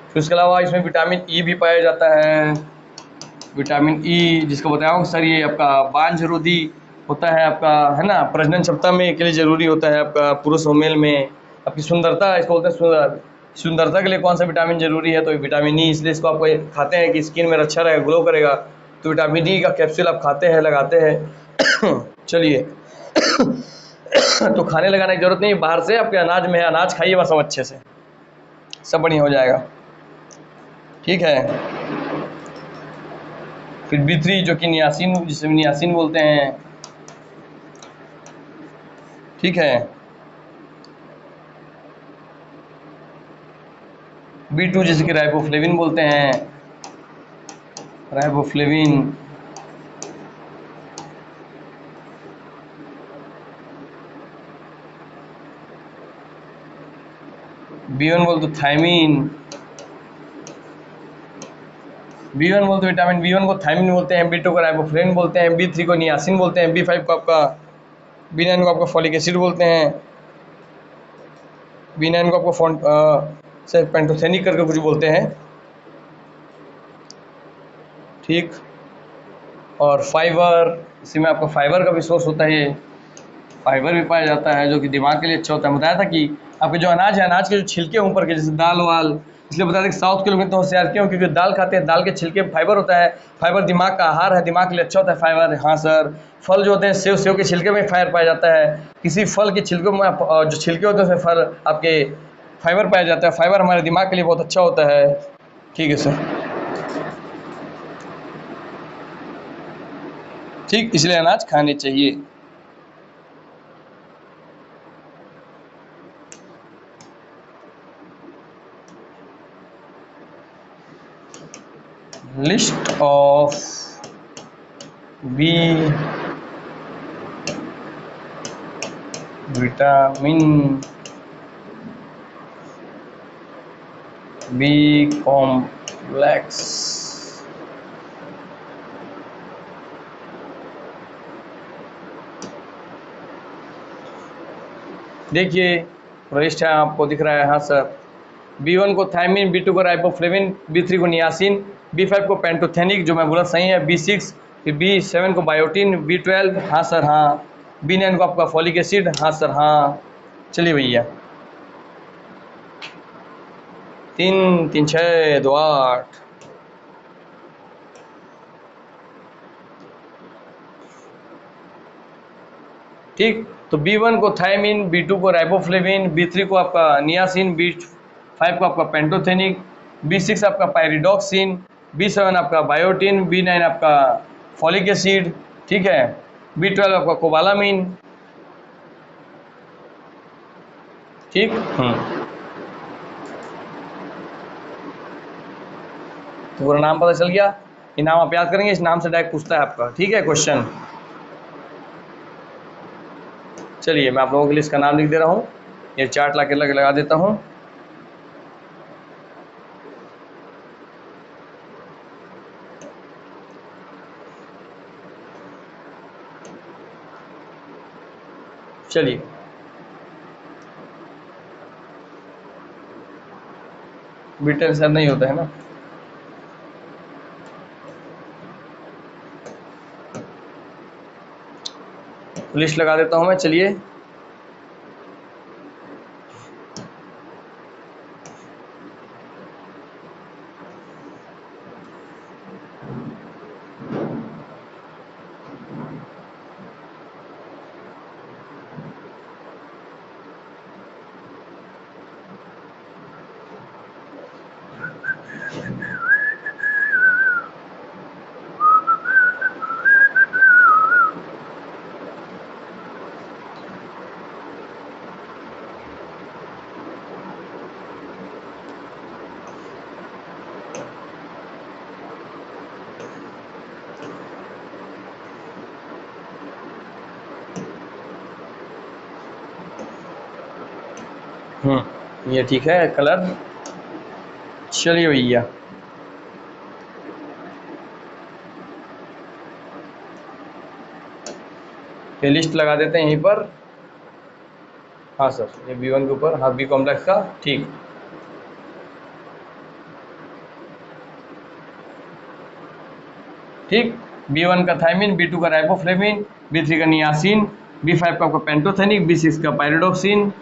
फिर उसके अलावा इसमें विटामिन ई भी पाया जाता है, विटामिन ई जिसको बताया हूँ सर, ये आपका बांझ रोधी होता है आपका, है ना, प्रजनन क्षमता में के लिए जरूरी होता है आपका, पुरुष और मेल में। आपकी सुंदरता, इसको बोलते हैं सुंदरता के लिए कौन सा विटामिन जरूरी है, तो विटामिन ई, इसलिए इसको आपको खाते हैं कि स्किन में अच्छा रहेगा, ग्लो करेगा, तो विटामिन ई का कैप्सूल आप खाते हैं, लगाते हैं। चलिए। तो खाने लगाने की जरूरत नहीं, बाहर से आपके अनाज में है, अनाज खाइए बस, सब अच्छे से, सब बढ़िया हो जाएगा, ठीक है। फिर B3 जो कि नियासिन, जिसे नियासिन बोलते हैं, ठीक है। B2 जिसे कि राइबोफ्लेविन बोलते हैं, राइबोफ्लेविन। B1 बोलते थायमीन, B1 बोलते विटामिन B1 को थायमीन बोलते हैं, B2 को राइबोफ्लेविन बोलते हैं, B3 को नियासिन बोलते हैं, B5 को आपका, B9 को आपका फॉलिक एसिड बोलते हैं, B9 को आपको से पेंटोथेनिक करके कुछ बोलते हैं, ठीक। और फाइबर, इसी में आपका फाइबर का भी सोर्स होता है, फाइबर भी पाया जाता है जो कि दिमाग के लिए अच्छा होता है। बताया था कि आपके जो अनाज है, अनाज के जो छिलके ऊपर के, जैसे दाल वाल, इसलिए बताया था कि साउथ के लोग इतना होशियार क्यों, क्योंकि दाल खाते हैं, दाल के छिलके में फाइबर होता है, फाइबर दिमाग का आहार है, दिमाग के लिए अच्छा होता है फाइबर। हाँ सर। फल जो होते हैं, सेव, सेव के छिलके में फाइबर पाया जाता है, किसी फल के छिलके में जो छिलके होते हैं उसमें फल आपके फाइबर पाया जाता है, फाइबर हमारे दिमाग के लिए बहुत अच्छा होता है, ठीक है सर, ठीक। इसलिए अनाज खाने चाहिए। List of B vitamin B complex. देखिए लिस्ट है, आपको दिख रहा है। हाँ सर, B1 को थायमिन, B2 को राइबोफ्लेविन, B3 को नियासिन, B5 को पेंटोथेनिक, जो मैं बोला सही है, B6, फिर B7 को बायोटिन, B12, हाँ सर हाँ, B9 को आपका फॉलिक एसिड, हाँ सर हाँ। चलिए भैया, 3 3 6 2 8। ठीक, तो B1 को थायमिन, B2 को राइबोफ्लेविन, B3 को आपका नियासिन, B5 को आपका पेंटोथेनिक, B6 आपका पायरिडॉक्सिन, B7 आपका बायोटिन, B9 आपका फॉलिक एसिड, ठीक है, B12 आपका कोबालामिन। ठीक, तो पूरा नाम पता चल गया। ये नाम आप याद करेंगे, इस नाम से डायरेक्ट पूछता है आपका, ठीक है क्वेश्चन। चलिए मैं आप लोगों के लिए इसका नाम लिख दे रहा हूँ, ये चार्ट लगा देता हूँ। चलिए, बीटा सर नहीं होता है ना, लिस्ट लगा देता हूँ मैं। चलिए, ये ठीक है कलर। चलिए भैया, ये लिस्ट लगा देते हैं यहीं पर। हाँ सर, ये B1 के ऊपर, हाँ बी कॉम्प्लेक्स का, ठीक। ठीक, B1 का थायमिन, B2 का राइबोफ्लेविन, B3 का नियासिन, B5 का आपका पेंटोथेनिक, B6 का पायरिडॉक्सिन,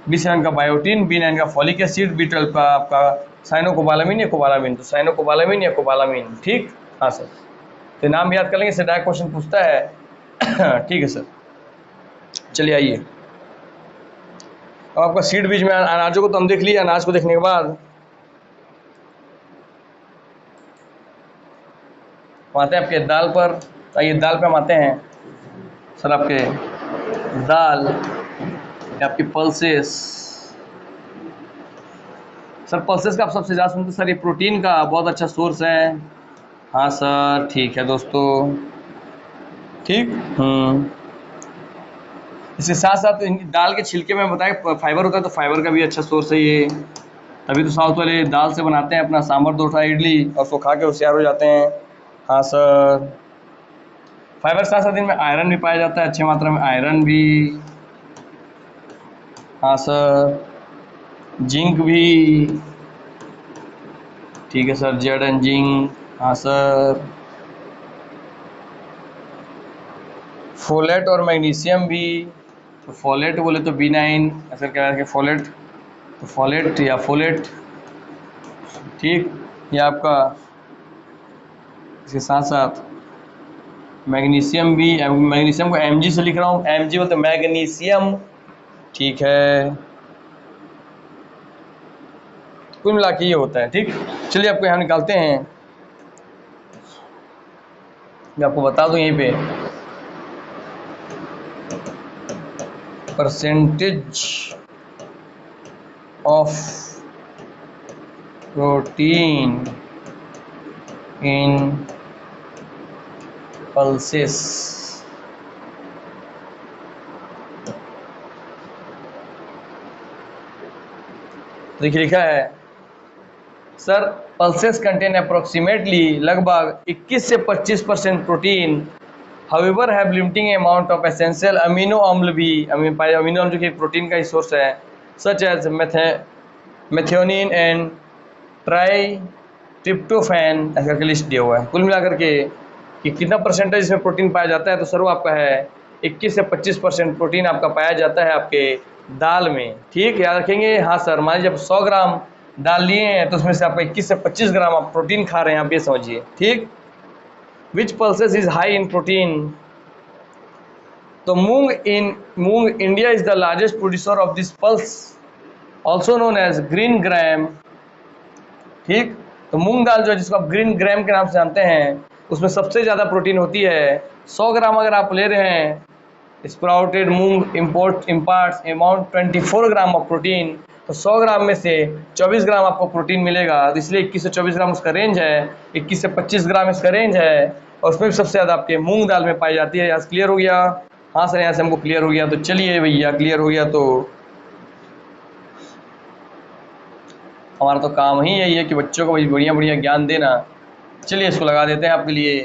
B7 का बायोटिन, B9 का फॉलिक एसिड, B12 का आपका साइनोकोबालामिन या कोबालामिन, तो साइनोकोबालामिन या कोबालामिन। ठीक, हाँ सर, तो नाम याद कर लेंगे, इससे डायरेक्ट क्वेश्चन पूछता है। ठीक है सर, चलिए आइए। अब आपका सीड बीज में अनाजों को तो हम देख लिए, अनाज को देखने के बाद आते हैं आपके दाल पर। आइए दाल पे हम आते हैं सर। आपके दाल, आपकी पल्सेस, सर पल्सेस का आप सबसे ज़्यादा सुनते सर, ये प्रोटीन का बहुत अच्छा सोर्स है। हाँ सर, ठीक है दोस्तों, ठीक। इसके साथ साथ दाल के छिलके में बताया फाइबर होता है, तो फाइबर का भी अच्छा सोर्स है ये। तभी तो साउथ वाले दाल से बनाते हैं अपना सांभर, डोसा, इडली, और उसको खा के होशियार हो जाते हैं। हाँ सर, फाइबर साथ साथ इनमें आयरन भी पाया जाता है, अच्छी मात्रा में आयरन भी। हाँ सर, जिंक भी, ठीक है सर, जेड एंड जिंक। हाँ सर, फोलेट और मैग्नीशियम भी। तो फोलेट बोले तो B9, ऐसा कह रहा है कि फोलेट, तो फोलेट या फोलेट, ठीक। ये आपका इसके साथ साथ मैग्नीशियम भी, मैग्नीशियम को Mg से लिख रहा हूँ, Mg बोलते मैग्नीशियम, ठीक है। कुल मिला के ये होता है, ठीक। चलिए आपको यहाँ निकालते हैं, मैं आपको बता दूं यहीं पे percentage of protein in pulses. देखिए लिखा है सर, पल्सेस कंटेन अप्रोक्सीमेटली लगभग 21 से 25% protein, however have limiting amount of essential amino अम्ल भी, अमीनो अम्ल जो कि प्रोटीन का ही सोर्स है, सच एज मेथियोनिन एंड ट्राइट्रिप्टोफैन, ऐसा करके लिस्ट दिया हुआ है। कुल मिलाकर के कि कितना परसेंटेज इसमें प्रोटीन पाया जाता है, तो सर वो आपका है 21 से 25% प्रोटीन आपका पाया जाता है आपके दाल में। ठीक, याद रखेंगे। हाँ सर, मान लीजिए जब 100 ग्राम दाल लिए हैं तो उसमें से आपका 21 से 25 ग्राम आप प्रोटीन खा रहे हैं, आप ये समझिए। ठीक, which pulses is high in protein, तो moong India is the largest producer of this pulse, also known as green gram. ठीक, तो मूंग दाल जो है जिसको आप ग्रीन ग्राम के नाम से जानते हैं, उसमें सबसे ज़्यादा प्रोटीन होती है। 100 ग्राम अगर आप ले रहे हैं sprouted moong imparts amount 24 gram of protein, तो 100 ग्राम में से 24 ग्राम आपको प्रोटीन मिलेगा। तो इसलिए 21 से 24 ग्राम उसका रेंज है, 21 से 25 ग्राम इसका रेंज है, और उसमें भी सबसे ज़्यादा आपके मूंग दाल में पाई जाती है। यहाँ से क्लियर हो गया? हाँ सर, यहाँ से हमको क्लियर हो गया। तो चलिए भैया, क्लियर हो गया तो हमारा तो काम ही यही है कि बच्चों को बढ़िया बढ़िया ज्ञान देना। चलिए इसको लगा देते हैं आपके लिए,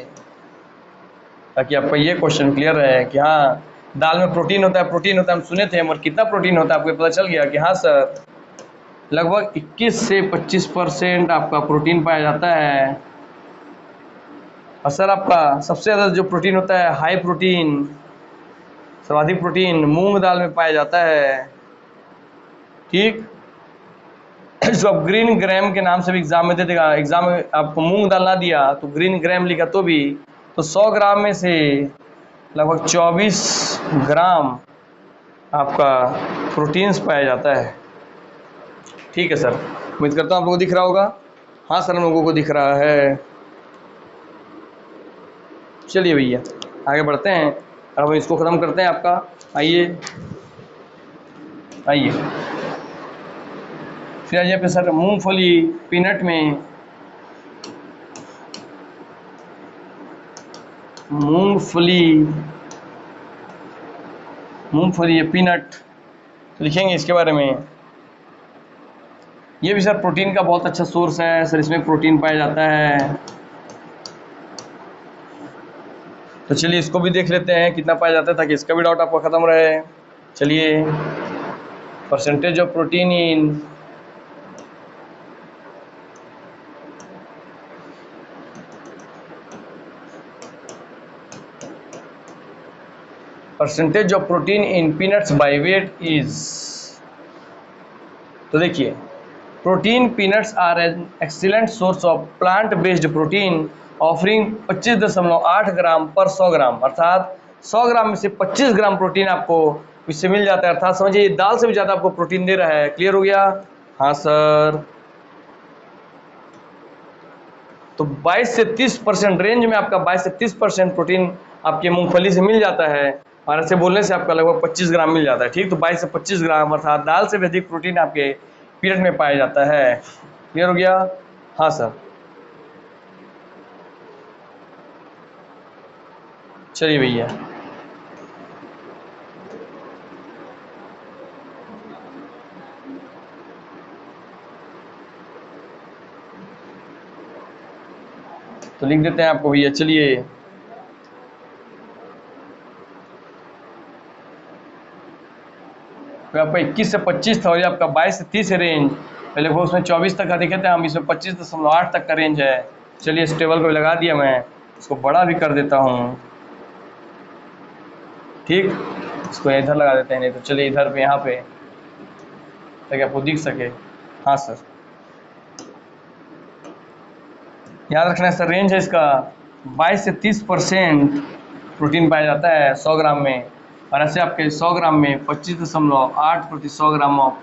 ताकि आपका ये क्वेश्चन क्लियर रहे कि हाँ दाल में प्रोटीन होता है। प्रोटीन होता है हम सुने थे, मगर कितना प्रोटीन होता है आपको पता चल गया कि हाँ सर लगभग 21 से 25% आपका प्रोटीन पाया जाता है। और सर आपका सबसे ज़्यादा जो प्रोटीन होता है, हाई प्रोटीन, सर्वाधिक प्रोटीन मूंग दाल में पाया जाता है। ठीक, जो आप ग्रीन ग्राम के नाम से भी एग्जाम में दे देगा, एग्जाम में आपको मूंग दाल ना दिया तो ग्रीन ग्राम लिखा तो भी, तो 100 ग्राम में से लगभग 24 ग्राम आपका प्रोटीन्स पाया जाता है। ठीक है सर, उम्मीद करता हूँ आप लोगों को दिख रहा होगा। हाँ सर, हम लोगों को दिख रहा है। चलिए भैया आगे बढ़ते हैं, अब हम इसको ख़त्म करते हैं आपका। आइए आइए फिर आइए पे सर, मूंगफली पीनट में, मूंगफली या पीनट तो लिखेंगे इसके बारे में। ये भी सर प्रोटीन का बहुत अच्छा सोर्स है सर, इसमें प्रोटीन पाया जाता है। तो चलिए इसको भी देख लेते हैं कितना पाया जाता है, ताकि इसका भी डाउट आपका ख़त्म रहे। चलिए, percentage of protein in peanuts by weight is, तो देखिए protein peanuts are an excellent source of plant based protein offering 25.8 gram per 100 ग्राम, अर्थात 100 ग्राम में से 25 ग्राम प्रोटीन आपको इससे मिल जाता है। अर्थात समझिए दाल से भी ज़्यादा आपको प्रोटीन दे रहा है। क्लियर हो गया? हाँ सर, तो 22 से 30% रेंज में आपका 22 से 30% प्रोटीन आपके मूंगफली से मिल जाता है, और ऐसे बोलने से आपका लगभग 25 ग्राम मिल जाता है। ठीक, तो 22 से 25 ग्राम अर्थात दाल से भी अधिक प्रोटीन आपके पीनट में पाया जाता है। क्लियर हो गया? हाँ सर, चलिए भैया तो लिख देते हैं आपको भैया। चलिए तो आपका 21 से 25 था, और ये आपका 22 से 30 है रेंज। पहले वो उसमें 24 तक का देखे थे हम, इसमें 25.8 तक का रेंज है। चलिए इस टेबल को लगा दिया, मैं इसको बड़ा भी कर देता हूँ। ठीक, इसको इधर लगा देते हैं, नहीं तो चलिए इधर पे, यहाँ पे, ताकि आपको दिख सके। हाँ सर, याद रखना है सर, रेंज है इसका 22 से 30% प्रोटीन पाया जाता है 100 ग्राम में, और ऐसे आपके 100 ग्राम में 25.8 प्रति 100 ग्राम ऑफ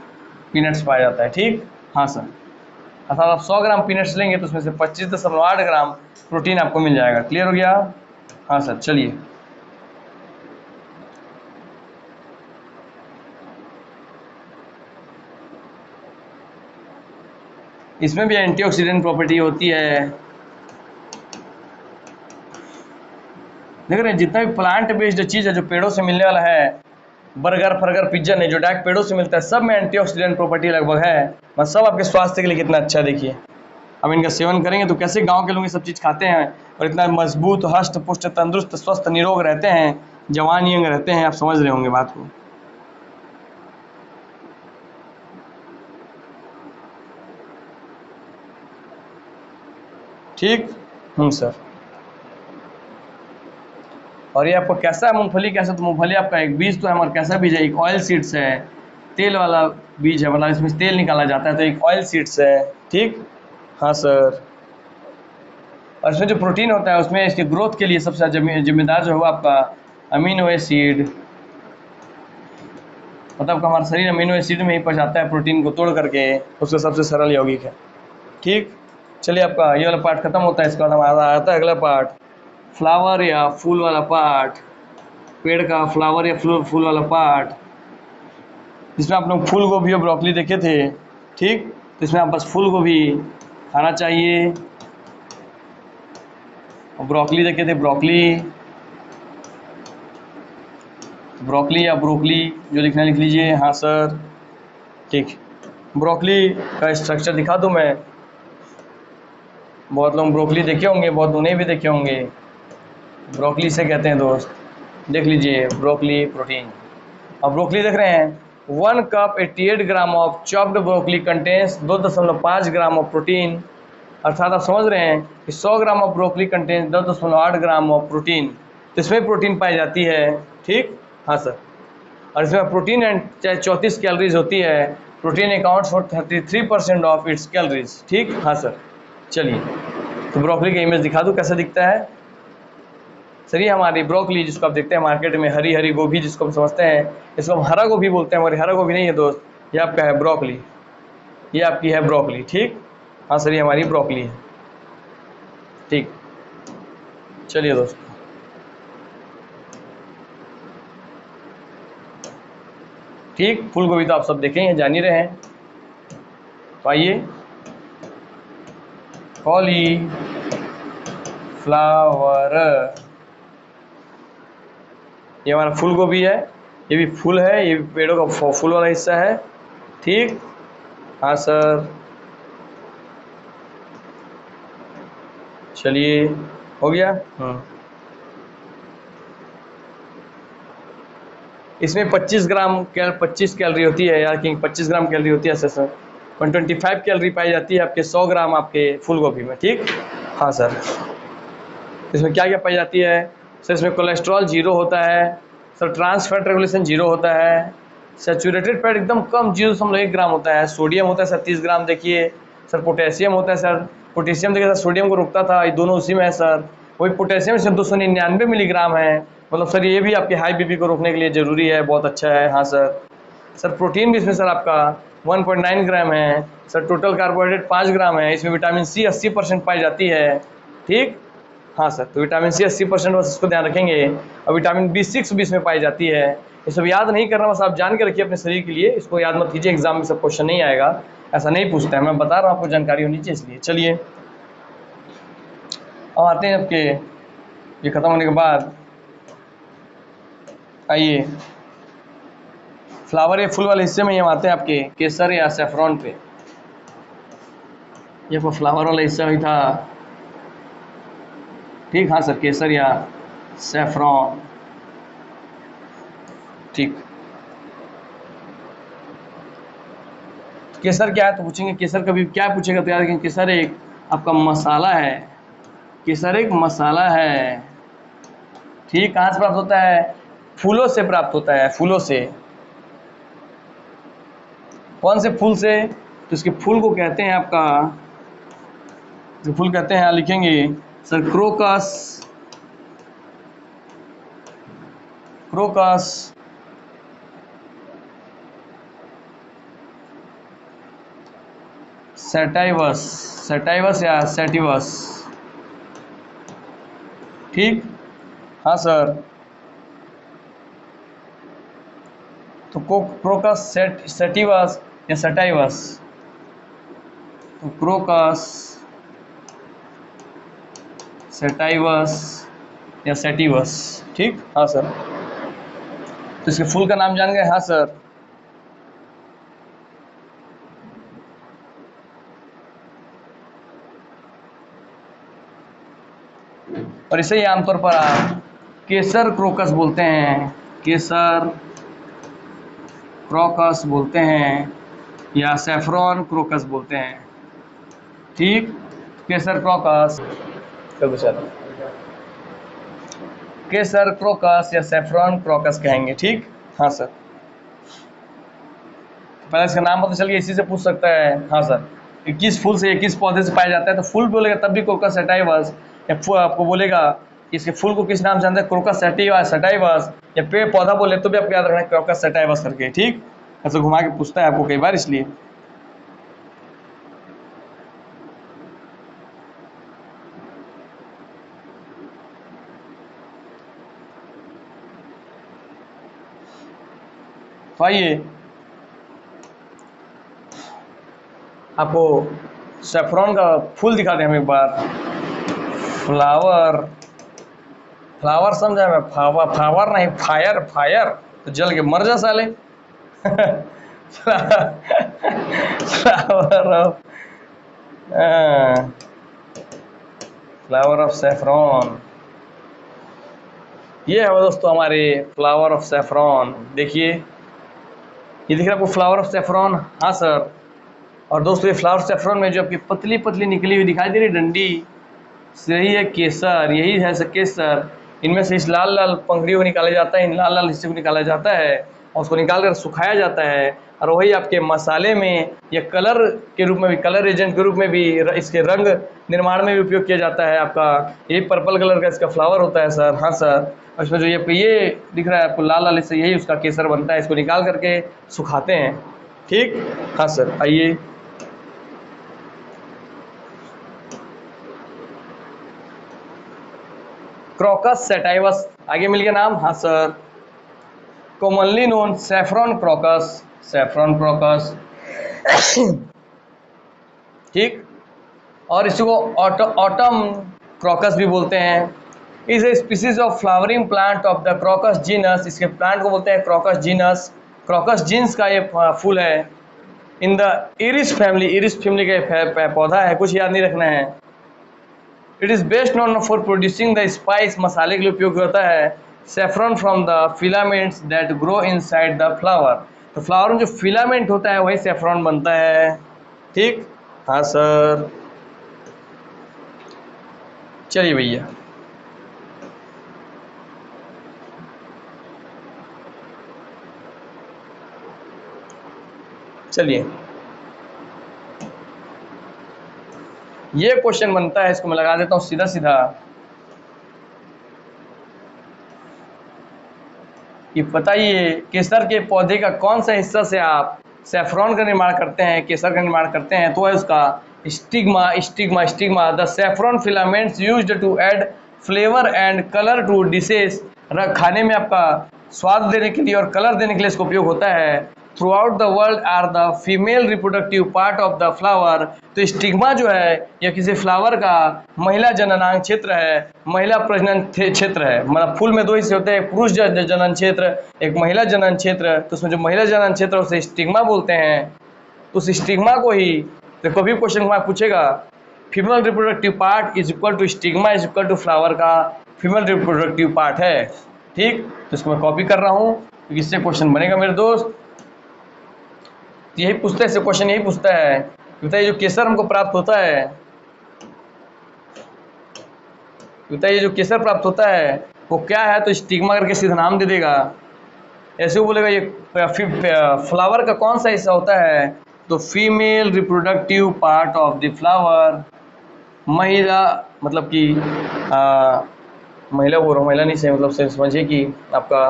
पीनट्स पाया जाता है। ठीक, हाँ सर, अर्थात आप 100 ग्राम पीनट्स लेंगे तो उसमें से 25.8 ग्राम प्रोटीन आपको मिल जाएगा। क्लियर हो गया? हाँ सर, चलिए इसमें भी एंटीऑक्सीडेंट प्रॉपर्टी होती है। देख रहे हैं जितना भी प्लांट बेस्ड चीज़ है जो पेड़ों से मिलने वाला है, बर्गर फर्गर पिज्जा नहीं, जो डायरेक्ट पेड़ों से मिलता है, सब में एंटीऑक्सीडेंट प्रॉपर्टी लगभग है। बस सब आपके स्वास्थ्य के लिए कितना अच्छा है देखिए। अब इनका सेवन करेंगे तो कैसे गांव के लोग ये सब चीज़ खाते हैं और इतना मजबूत हष्ट पुष्ट तंदुरुस्त स्वस्थ निरोग रहते हैं, जवान यंग रहते हैं। आप समझ रहे होंगे बात को। ठीक। सर। और ये आपको कैसा है मूंगफली, कैसा, तो मूंगफली आपका एक बीज तो है मगर कैसा बीज है, एक ऑयल सीड्स है, तेल वाला बीज है, मतलब इसमें तेल निकाला जाता है, तो एक ऑयल सीड्स है। ठीक। हाँ सर। और इसमें जो प्रोटीन होता है उसमें इसके ग्रोथ के लिए सबसे ज़्यादा जिम्मेदार जो है वो आपका अमीनो एसिड, मतलब हमारा शरीर अमीनो एसिड में ही पहुँचाता है प्रोटीन को तोड़ करके, उसका सबसे सरल यौगिक है। ठीक। चलिए आपका ये वाला पार्ट खत्म होता है, इसके बाद हमारा आता है अगला पार्ट, फ्लावर या फूल वाला पार्ट, पेड़ का फ्लावर या फूल वाला पार्ट, जिसमें आप लोग फूल गोभी और ब्रोकली देखे थे। ठीक। तो इसमें आप बस फूल गोभी खाना चाहिए और ब्रोकली देखे थे, ब्रोकली या ब्रोकली जो लिखना लिख लीजिए। हाँ सर। ठीक। ब्रोकली का स्ट्रक्चर दिखा दूँ मैं, बहुत लोग ब्रोकली देखे होंगे, बहुत उन्हें भी देखे होंगे। ब्रोकली से कहते हैं दोस्त, देख लीजिए ब्रोकली प्रोटीन। अब ब्रोकली देख रहे हैं, 1 cup 88 gram of chopped broccoli contains 2.5 gram of protein, अर्थात आप समझ रहे हैं कि 100 gram of broccoli contains 2.8 gram of protein, तो इसमें प्रोटीन पाई जाती है। ठीक। हाँ सर। और इसमें प्रोटीन एंड चाहे 34 कैलोरीज होती है, protein accounts for 33% of its calories. ठीक। हाँ सर। चलिए तो ब्रोकली का इमेज दिखा दूँ कैसा दिखता है। सर ये हमारी ब्रोकली जिसको आप देखते हैं मार्केट में, हरी हरी गोभी जिसको हम समझते हैं, इसको हम हरा गोभी बोलते हैं, मगर हरा गोभी नहीं है दोस्त, ये आपका है ब्रोकली, ये आपकी है ब्रोकली। ठीक। हाँ सर ये हमारी ब्रोकली है। ठीक। चलिए दोस्त, ठीक, फूल गोभी तो आप सब देखें हैं, जान ही रहे हैं। तो आइए, कॉली फ्लावर, ये हमारा फूल गोभी है, ये भी फूल है, ये भी पेड़ों का फूल वाला हिस्सा है। ठीक। हाँ सर। चलिए हो गया। इसमें 25 कैलोरी होती है यार, कि 25 ग्राम कैलोरी होती है सर, 125 कैलोरी पाई जाती है आपके 100 ग्राम आपके फूल गोभी में। ठीक। हाँ सर। इसमें क्या क्या पाई जाती है सर, इसमें कोलेस्ट्रॉल 0 होता है सर, ट्रांस फैट रेगुलेशन 0 होता है, सैचुरेटेड फैट एकदम कम 0.1 ग्राम होता है, सोडियम होता है सर 30 ग्राम देखिए सर, पोटेशियम होता है सर, पोटेशियम देखिए सर सोडियम को रोकता था, ये दोनों उसी में है सर। वही पोटेशियम इसमें 299 मिलीग्राम है, मतलब सर ये भी आपके हाई बीपी को रोकने के लिए ज़रूरी है, बहुत अच्छा है। हाँ सर। सर प्रोटीन भी इसमें सर आपका 1.9 ग्राम है सर, टोटल कार्बोहाइड्रेट 5 ग्राम है, इसमें विटामिन सी 80% पाई जाती है। ठीक। हाँ सर। तो विटामिन सी 80% बस इसको ध्यान रखेंगे, और विटामिन B6 भी इसमें पाई जाती है। ये सब याद नहीं करना, बस आप जान के रखिए अपने शरीर के लिए, इसको याद मत कीजिए, एग्जाम में सब क्वेश्चन नहीं आएगा, ऐसा नहीं पूछता है, मैं बता रहा हूँ आपको जानकारी होनी चाहिए इसलिए। चलिए अब आते हैं आपके ये ख़त्म होने के बाद, आइए फ्लावर या फूल वाले हिस्से में हम आते हैं आपके केसर या सेफ्रॉन पे। ये आपका फ्लावर वाला हिस्सा भी था। ठीक। हाँ सर, केसर या सेफ्रॉन। ठीक। केसर क्या है तो पूछेंगे, केसर कभी क्या पूछेगा तो याद रखें, केसर एक आपका मसाला है, केसर एक मसाला है। ठीक। कहाँ से प्राप्त होता है, फूलों से प्राप्त होता है, फूलों से। कौन से फूल से, तो इसके फूल को कहते हैं आपका, जो फूल कहते हैं लिखेंगे sir, crocus, crocus, sativus, sativus या सेटिवस। ठीक। हाँ सर। तो क्रोकस सेटिवस या सेटाइवस, तो क्रोकस, सेटाइवस या सेटिवस। ठीक, हाँ सर। तो इसके फुल का नाम जान गए? हाँ सर। और इसे ही आमतौर पर आप केसर क्रोकस बोलते हैं, केसर क्रोकस बोलते हैं, या सैफरॉन क्रोकस बोलते हैं। ठीक, केसर क्रोकस, केसर क्रोकस या सैफरॉन क्रोकस कहेंगे। ठीक, हाँ सर। पहले इसका नाम पता चल गया, इसी से पूछ सकता है। हाँ सर, किस फूल से, किस पौधे से पाया जाता है, तो फूल बोलेगा तब भी क्रोकस सैटाइवस, या आपको बोलेगा कि इसके फूल को किस नाम से जानते हैं, क्रोकस सैटाइवस, या पेड़ पौधा बोले तो भी आपको याद रखना है क्रोकस सैटाइवस करके। ठीक, ऐसे घुमा के पूछता है आपको कई बार, इसलिए। तो आइए आपको सैफरॉन का फूल दिखाते हैं हम एक बार। फ्लावर, फ्लावर समझा मैं, फ्लावर नहीं, फायर, फायर तो जल के मर जा साले। Flower of, flower of saffron, ये है दोस्तों हमारे फ्लावर ऑफ सैफरॉन। देखिए, ये दिख रहा है आपको फ्लावर ऑफ सैफरॉन? हाँ सर। और दोस्तों, ये फ्लावर सैफरॉन में जो आपकी पतली पतली निकली हुई दिखाई दे रही डंडी, यही है केसर, यही है केसर। इनमें से इस लाल लाल पंखड़ियों को निकाला जाता है, इन लाल लाल हिस्से को निकाला जाता है और उसको निकाल कर सुखाया जाता है, और वही आपके मसाले में या कलर के रूप में भी, कलर एजेंट के रूप में भी, इसके रंग निर्माण में भी उपयोग किया जाता है। आपका ये पर्पल कलर का इसका फ्लावर होता है सर। हाँ सर। और इसमें जो ये दिख रहा है आपको लाल लाल, इससे यही उसका केसर बनता है। इसको निकाल करके सुखाते हैं। ठीक, हाँ सर। आइए, क्रोकस सैटाइवस आगे मिल गया नाम। हाँ sir. Commonly known saffron crocus, saffron crocus. ठीक, और इसको ऑटम क्रोकस भी बोलते हैं। Is a species of flowering plant of the crocus genus, इसके प्लांट को बोलते हैं क्रोकस जीनस। क्रोकस जीन्स का ये फूल है। In the iris family, iris family का पौधा है, कुछ याद नहीं रखना है। It is best known for producing the spice, मसाले के लिए उपयोग होता है। Saffron from the filaments that grow inside the flower, तो फ्लावर में जो फिलामेंट होता है वही सेफ्रॉन बनता है। ठीक, हाँ सर। चलिए भैया, चलिए ये क्वेश्चन बनता है, इसको मैं लगा देता हूँ सीधा सीधा कि बताइए केसर के पौधे का कौन सा हिस्सा से आप सैफरॉन का निर्माण करते हैं, केसर का निर्माण करते हैं, तो है उसका stigma. Stigma, stigma the saffron filaments used to add flavour and colour to dishes, खाने में आपका स्वाद देने के लिए और कलर देने के लिए इसका उपयोग होता है। Throughout the world are the female reproductive part of the flower, तो स्टिग्मा जो है यह किसी फ्लावर का महिला जननांग क्षेत्र है, महिला प्रजनन क्षेत्र है। मतलब फूल में दो हिस्से होते हैं, एक पुरुष जनन क्षेत्र, एक महिला जनन क्षेत्र। तो उसमें जो महिला जनन क्षेत्र उसे स्टिग्मा बोलते हैं। तो उस स्टिग्मा को ही, तो कभी क्वेश्चन में पूछेगा female reproductive part is equal to stigma is equal to flower का फीमेल रिप्रोडक्टिव पार्ट है। ठीक, तो इसको मैं कॉपी कर रहा हूँ क्योंकि इससे क्वेश्चन बनेगा मेरे दोस्त। यही पूछता है, क्वेश्चन यही पूछता है, बताइए जो केसर हमको प्राप्त होता है, बताइए जो केसर प्राप्त होता है वो क्या है, तो स्टिग्मा करके सीधा नाम दे देगा। ऐसे वो बोलेगा ये फ्लावर का कौन सा हिस्सा होता है, तो female reproductive part of the flower, महिला, मतलब कि महिला बोल रहा हूँ, महिला नहीं सही, मतलब से समझिए कि आपका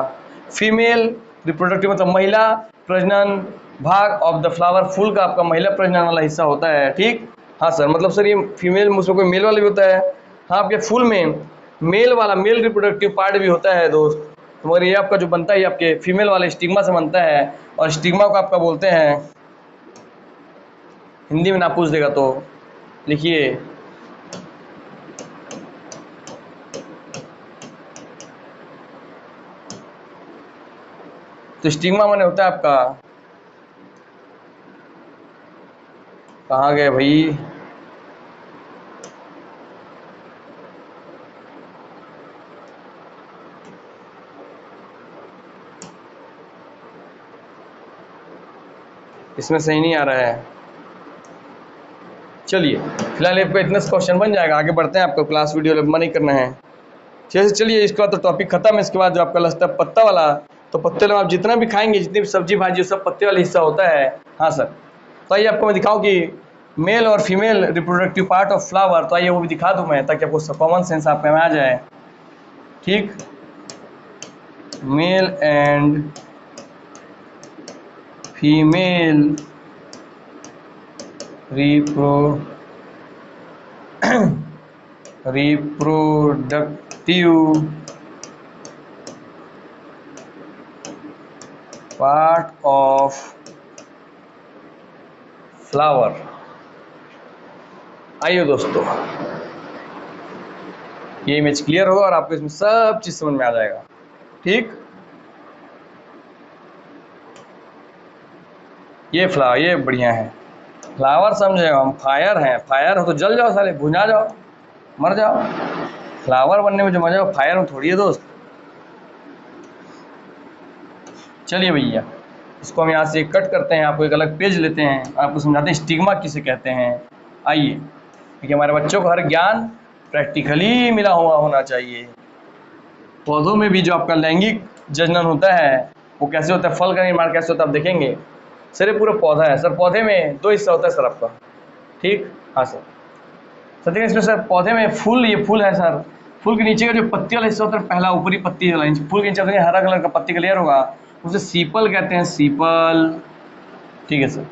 फीमेल रिप्रोडक्टिव मतलब महिला प्रजनन भाग ऑफ द फ्लावर, फूल का आपका महिला प्रजनन वाला हिस्सा होता है। ठीक, हाँ सर। मतलब सर ये फीमेल मुझसे कोई मेल वाला भी होता है? हाँ, आपके फूल में मेल वाला, मेल रिप्रोडक्टिव पार्ट भी होता है दोस्त, मगर ये आपका जो बनता है ये आपके फीमेल वाले स्टिग्मा से बनता है। और स्टिग्मा को आपका बोलते हैं, हिंदी में ना पूछ देगा तो लिखिए तो स्टिग्मा माने होता है आपका, कहाँ गए भाई, इसमें सही नहीं आ रहा है। चलिए फिलहाल आपका इतना क्वेश्चन बन जाएगा, आगे बढ़ते हैं, आपको क्लास वीडियो लंबा नहीं करना है। चलिए इसके बाद तो टॉपिक खत्म है। इसके बाद जो आपका लगता है पत्ता वाला, तो पत्ते वाला आप जितना भी खाएंगे, जितनी भी सब्जी भाजी, सब पत्ते वाला हिस्सा होता है। हाँ सर, तो आइए आपको मैं दिखाऊं कि मेल और female reproductive part of flower, तो आइए वो भी दिखा दूं मैं, ताकि आपको कॉमन सेंस आप में आ जाए। ठीक, male and female reproductive part of flower. आइए दोस्तों, ये इमेज क्लियर होगा और आपको इसमें सब चीज समझ में आ जाएगा। ठीक, ये फ्लावर, ये बढ़िया है फ्लावर, समझे हम फायर हैं, फायर हो तो जल जाओ साले, भुना जाओ, मर जाओ। फ्लावर बनने में जो मजा है फायर में थोड़ी है दोस्त। चलिए भैया, इसको हम यहाँ से कट करते हैं, आपको एक अलग पेज लेते हैं, आपको समझाते हैं स्टिग्मा किसे कहते हैं। आइए, क्योंकि हमारे बच्चों को हर ज्ञान प्रैक्टिकली मिला हुआ होना चाहिए। पौधों में भी जो आपका लैंगिक जनन होता है वो कैसे होता है, फल का निर्माण कैसे होता है आप देखेंगे। सर ये पूरा पौधा है सर, पौधे में दो हिस्सा होता है सर आपका। ठीक, हाँ सर, सर देखिए इसमें सर पौधे में फूल, ये फूल है सर, फूल के नीचे का जो पत्ती वाला हिस्सा होता है, पहला ऊपरी पत्ती वाला, फूल के नीचे हरा कलर का पत्ती का लेयर होगा, उसे सीपल कहते हैं, सीपल। ठीक है सर,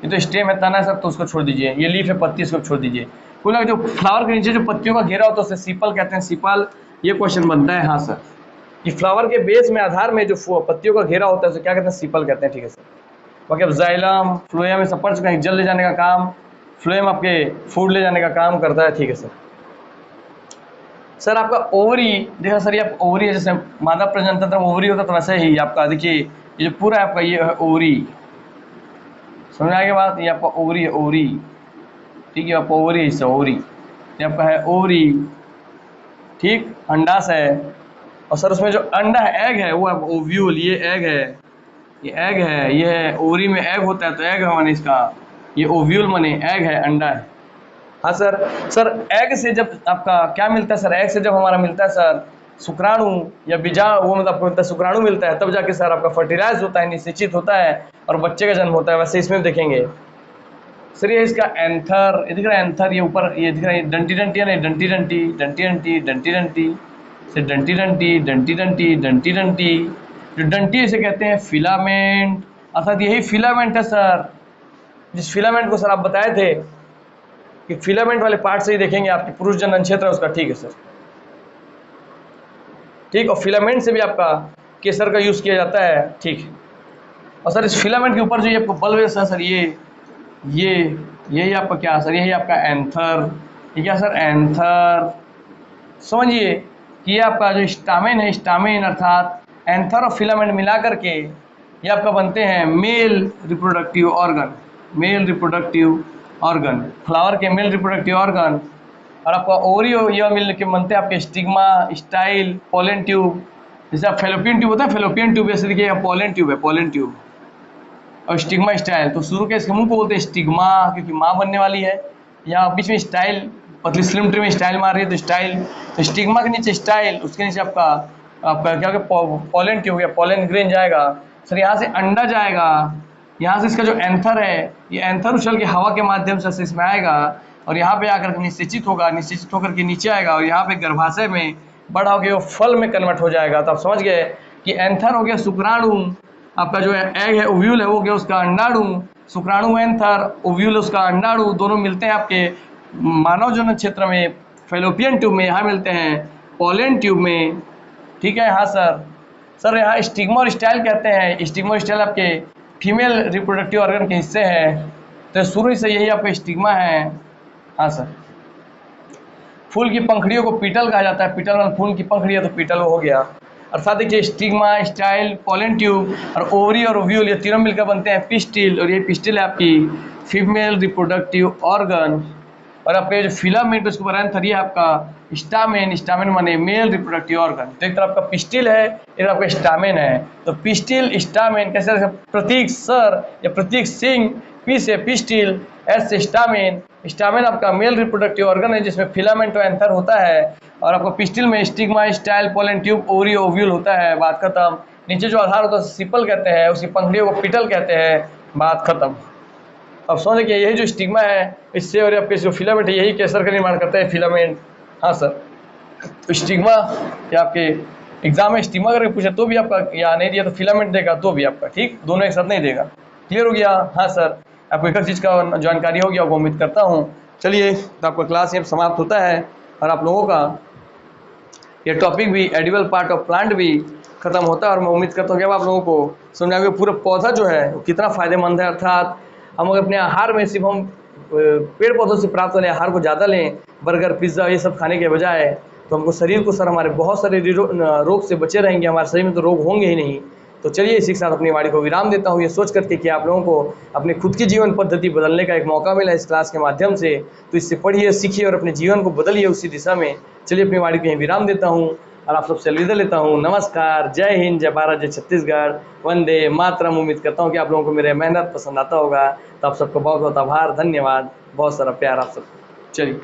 ये तो स्टेम है, तना है सर, तो उसको छोड़ दीजिए। ये लीफ है, पत्ती, इसको छोड़ दीजिए। कुल जो फ्लावर के नीचे जो पत्तियों का घेरा होता है उसे सीपल कहते हैं, सीपल। ये क्वेश्चन बनता है। हाँ सर, कि फ्लावर के बेस में, आधार में जो पत्तियों का घेरा होता है उसे क्या कहते हैं, सीपल कहते हैं। ठीक है सर, बाकी अब जाइलम, फ्लोएम में सब पढ़ चुके हैं, जल ले जाने का काम, फ्लोएम आपके फूड ले जाने का काम करता है। ठीक है सर, सर आपका ओवरी, देखा सर ये आप ओवरी है, जैसे मादा प्रजनन तंत्र में ओवरी होता है, तो वैसे ही आपका देखिए ये जो पूरा आपका ये है ओवरी, समझ आ गया बात, ये आपका ओवरी है, ओवरी। ठीक है, आपका ओवरी हिस्सा, ओवरी, ये आपका है ओवरी। ठीक, अंडाश है, और सर उसमें जो अंडा है, एग है, वो है ओव्यूल, ये एग है, ये एग है, ये है ओवरी में एग होता है, तो एग है माने इसका, ये ओव्यूल माने एग है, अंडा है। हाँ सर, सर एग से जब आपका क्या मिलता है सर, एग से जब हमारा मिलता है सर शुक्राणु या बीजा, वो मतलब आपको मिलता है शुक्राणु मिलता है, तब जाके सर आपका फर्टिलाइज होता है, निषेचित होता है और बच्चे का जन्म होता है। वैसे इसमें देखेंगे सर, ये इसका एंथर, ये दिख रहा है एंथर, ये ऊपर ये दिख रहा है, डंटी डंटी है, नहीं डंटी डंटी, डंटी डंटी, डंटी डंटी से डंटी डंटी, डंटी डंटी, डंटी डंटी, जो डंटी इसे कहते हैं फिलामेंट, अर्थात यही फिलामेंट है सर, जिस फिलामेंट को सर आप बताए थे कि फिलामेंट वाले पार्ट से ही देखेंगे आपके पुरुष जनन क्षेत्र है उसका। ठीक है सर, ठीक, और फिलामेंट से भी आपका केसर का यूज किया जाता है। ठीक है, और सर इस फिलामेंट के ऊपर जो ये आपको बल्ब है सर, ये यही आपका क्या सर, यही आपका एंथर, ये क्या सर, एंथर। समझिए कि ये आपका जो स्टामेन है, स्टामेन अर्थात एंथर और फिलामेंट मिला करके ये आपका बनते हैं male reproductive organ, male reproductive organ, flower के मेल रिप्रोडक्टिव ऑर्गन। और आपका ओवरी ये मिल के बनते हैं आपके स्टिग्मा, स्टाइल, पोलन ट्यूब। जैसे आप फेलोपियन ट्यूब होता है, फेलोपियन ट्यूब, ऐसे देखिए पोलन ट्यूब है, पोलन ट्यूब, और स्टिग्मा स्टाइल। तो शुरू के इसके मुंह को बोलते हैं स्टिग्मा, क्योंकि माँ बनने वाली है, यहाँ बीच में स्टाइल, पतली स्लिम ट्री में स्टाइल मार रही है तो स्टाइल, तो स्टिग्मा के नीचे स्टाइल, उसके नीचे आपका आपका क्या होगा, पोलन ट्यूब या पोलन ग्रेन जाएगा सर, यहाँ से अंडा जाएगा, यहाँ से इसका जो एंथर है, ये एंथर उछल के हवा के माध्यम से इसमें आएगा और यहाँ पे आकर निषेचित होगा, निषेचित होकर के नीचे आएगा और यहाँ पे गर्भाशय में बड़ा होकर वो फल में कन्वर्ट हो जाएगा। तो आप समझ गए कि एंथर हो गया शुक्राणु, आपका जो है एग है, ओव्यूल है, वो गया उसका अंडाणु, शुक्राणु एंथर, ओव्यूल उसका अंडाणु, दोनों मिलते हैं आपके मानव जनन क्षेत्र में फेलोपियन ट्यूब में, यहाँ मिलते हैं पोलन ट्यूब में। ठीक है, हाँ सर, सर यहाँ स्टिग्मा और स्टाइल कहते हैं, स्टिग्मा और स्टाइल आपके फीमेल रिप्रोडक्टिव ऑर्गन के हिस्से हैं, तो शुरू से यही आपका स्टिग्मा है। हाँ सर, फूल की पंखड़ियों को पीटल कहा जाता है, पीटल मतलब फूल की पंखड़ी है तो पीटल हो गया। अर्थात देखिए स्टिग्मा, स्टाइल, पोलन ट्यूब और ओवरी और ओव्यूल ये तीनों मिलकर बनते हैं पिस्टिल, और ये पिस्टिल है आपकी फीमेल रिप्रोडक्टिव ऑर्गन। और आपके जो फिलामेंट उसके ऊपर आंसर ये आपका स्टामेन, स्टामेन माने मेल रिप्रोडक्टिव ऑर्गन। तो एक तरफ आपका पिस्टिल है, एक आपका स्टामेन है। तो पिस्टिल, स्टामेन कैसे, प्रतीक सर या प्रतीक सिंह, पी से पिस्टिल, एस से स्टामेन। स्टामेन आपका मेल रिप्रोडक्टिव ऑर्गन है जिसमें फिलामेंट एंथर होता है, और आपको पिस्टिल में stigma, style, pollen tube, ovary, ovule होता है। बात खत्म। नीचे जो आधार होता है सिपल कहते हैं, उसकी पंखुड़ियों को पिटल कहते हैं। बात खत्म। अब समझ कि यही जो स्टिग्मा है इससे और आपके जो फिलामेंट है यही केसर का निर्माण करता है, फिलामेंट। हाँ सर, तो स्टिग्मा या आपके एग्जाम में स्टिग्मा करके पूछे तो भी आपका, या नहीं दिया तो फिलामेंट देगा तो भी आपका, ठीक, दोनों एक साथ नहीं देगा। क्लियर हो गया? हाँ सर, आपको एक चीज़ का जानकारी हो गया वो उम्मीद करता हूँ। चलिए, तो आपका क्लास यहाँ समाप्त होता है और आप लोगों का ये टॉपिक भी एडिबल पार्ट ऑफ प्लांट भी खत्म होता है, और मैं उम्मीद करता हूँ कि अब आप लोगों को समझाएंगे पूरा पौधा जो है वो कितना फ़ायदेमंद है। अर्थात हम अगर अपने आहार में सिर्फ हम पेड़ पौधों से प्राप्त होने आहार को ज़्यादा लें, बर्गर, पिज़्ज़ा ये सब खाने के बजाय, तो हमको शरीर को सर हमारे बहुत सारे रोग से बचे रहेंगे, हमारे शरीर में तो रोग होंगे ही नहीं। तो चलिए इसी के साथ अपनी वाणी को विराम देता हूँ, ये सोच करके कि आप लोगों को अपनी खुद की जीवन पद्धति बदलने का एक मौका मिला इस क्लास के माध्यम से। तो इससे पढ़िए, सीखिए और अपने जीवन को बदलिए उसी दिशा में। चलिए अपनी वाणी को यहीं विराम देता हूँ और आप सबसे अलविदा लेता हूँ। नमस्कार, जय हिंद, जय भारत, जय छत्तीसगढ़, वंदे मातरम। उम्मीद करता हूँ कि आप लोगों को मेरे मेहनत पसंद आता होगा। तो आप सबको बहुत बहुत आभार, धन्यवाद, बहुत सारा प्यार आप सबको। चलिए।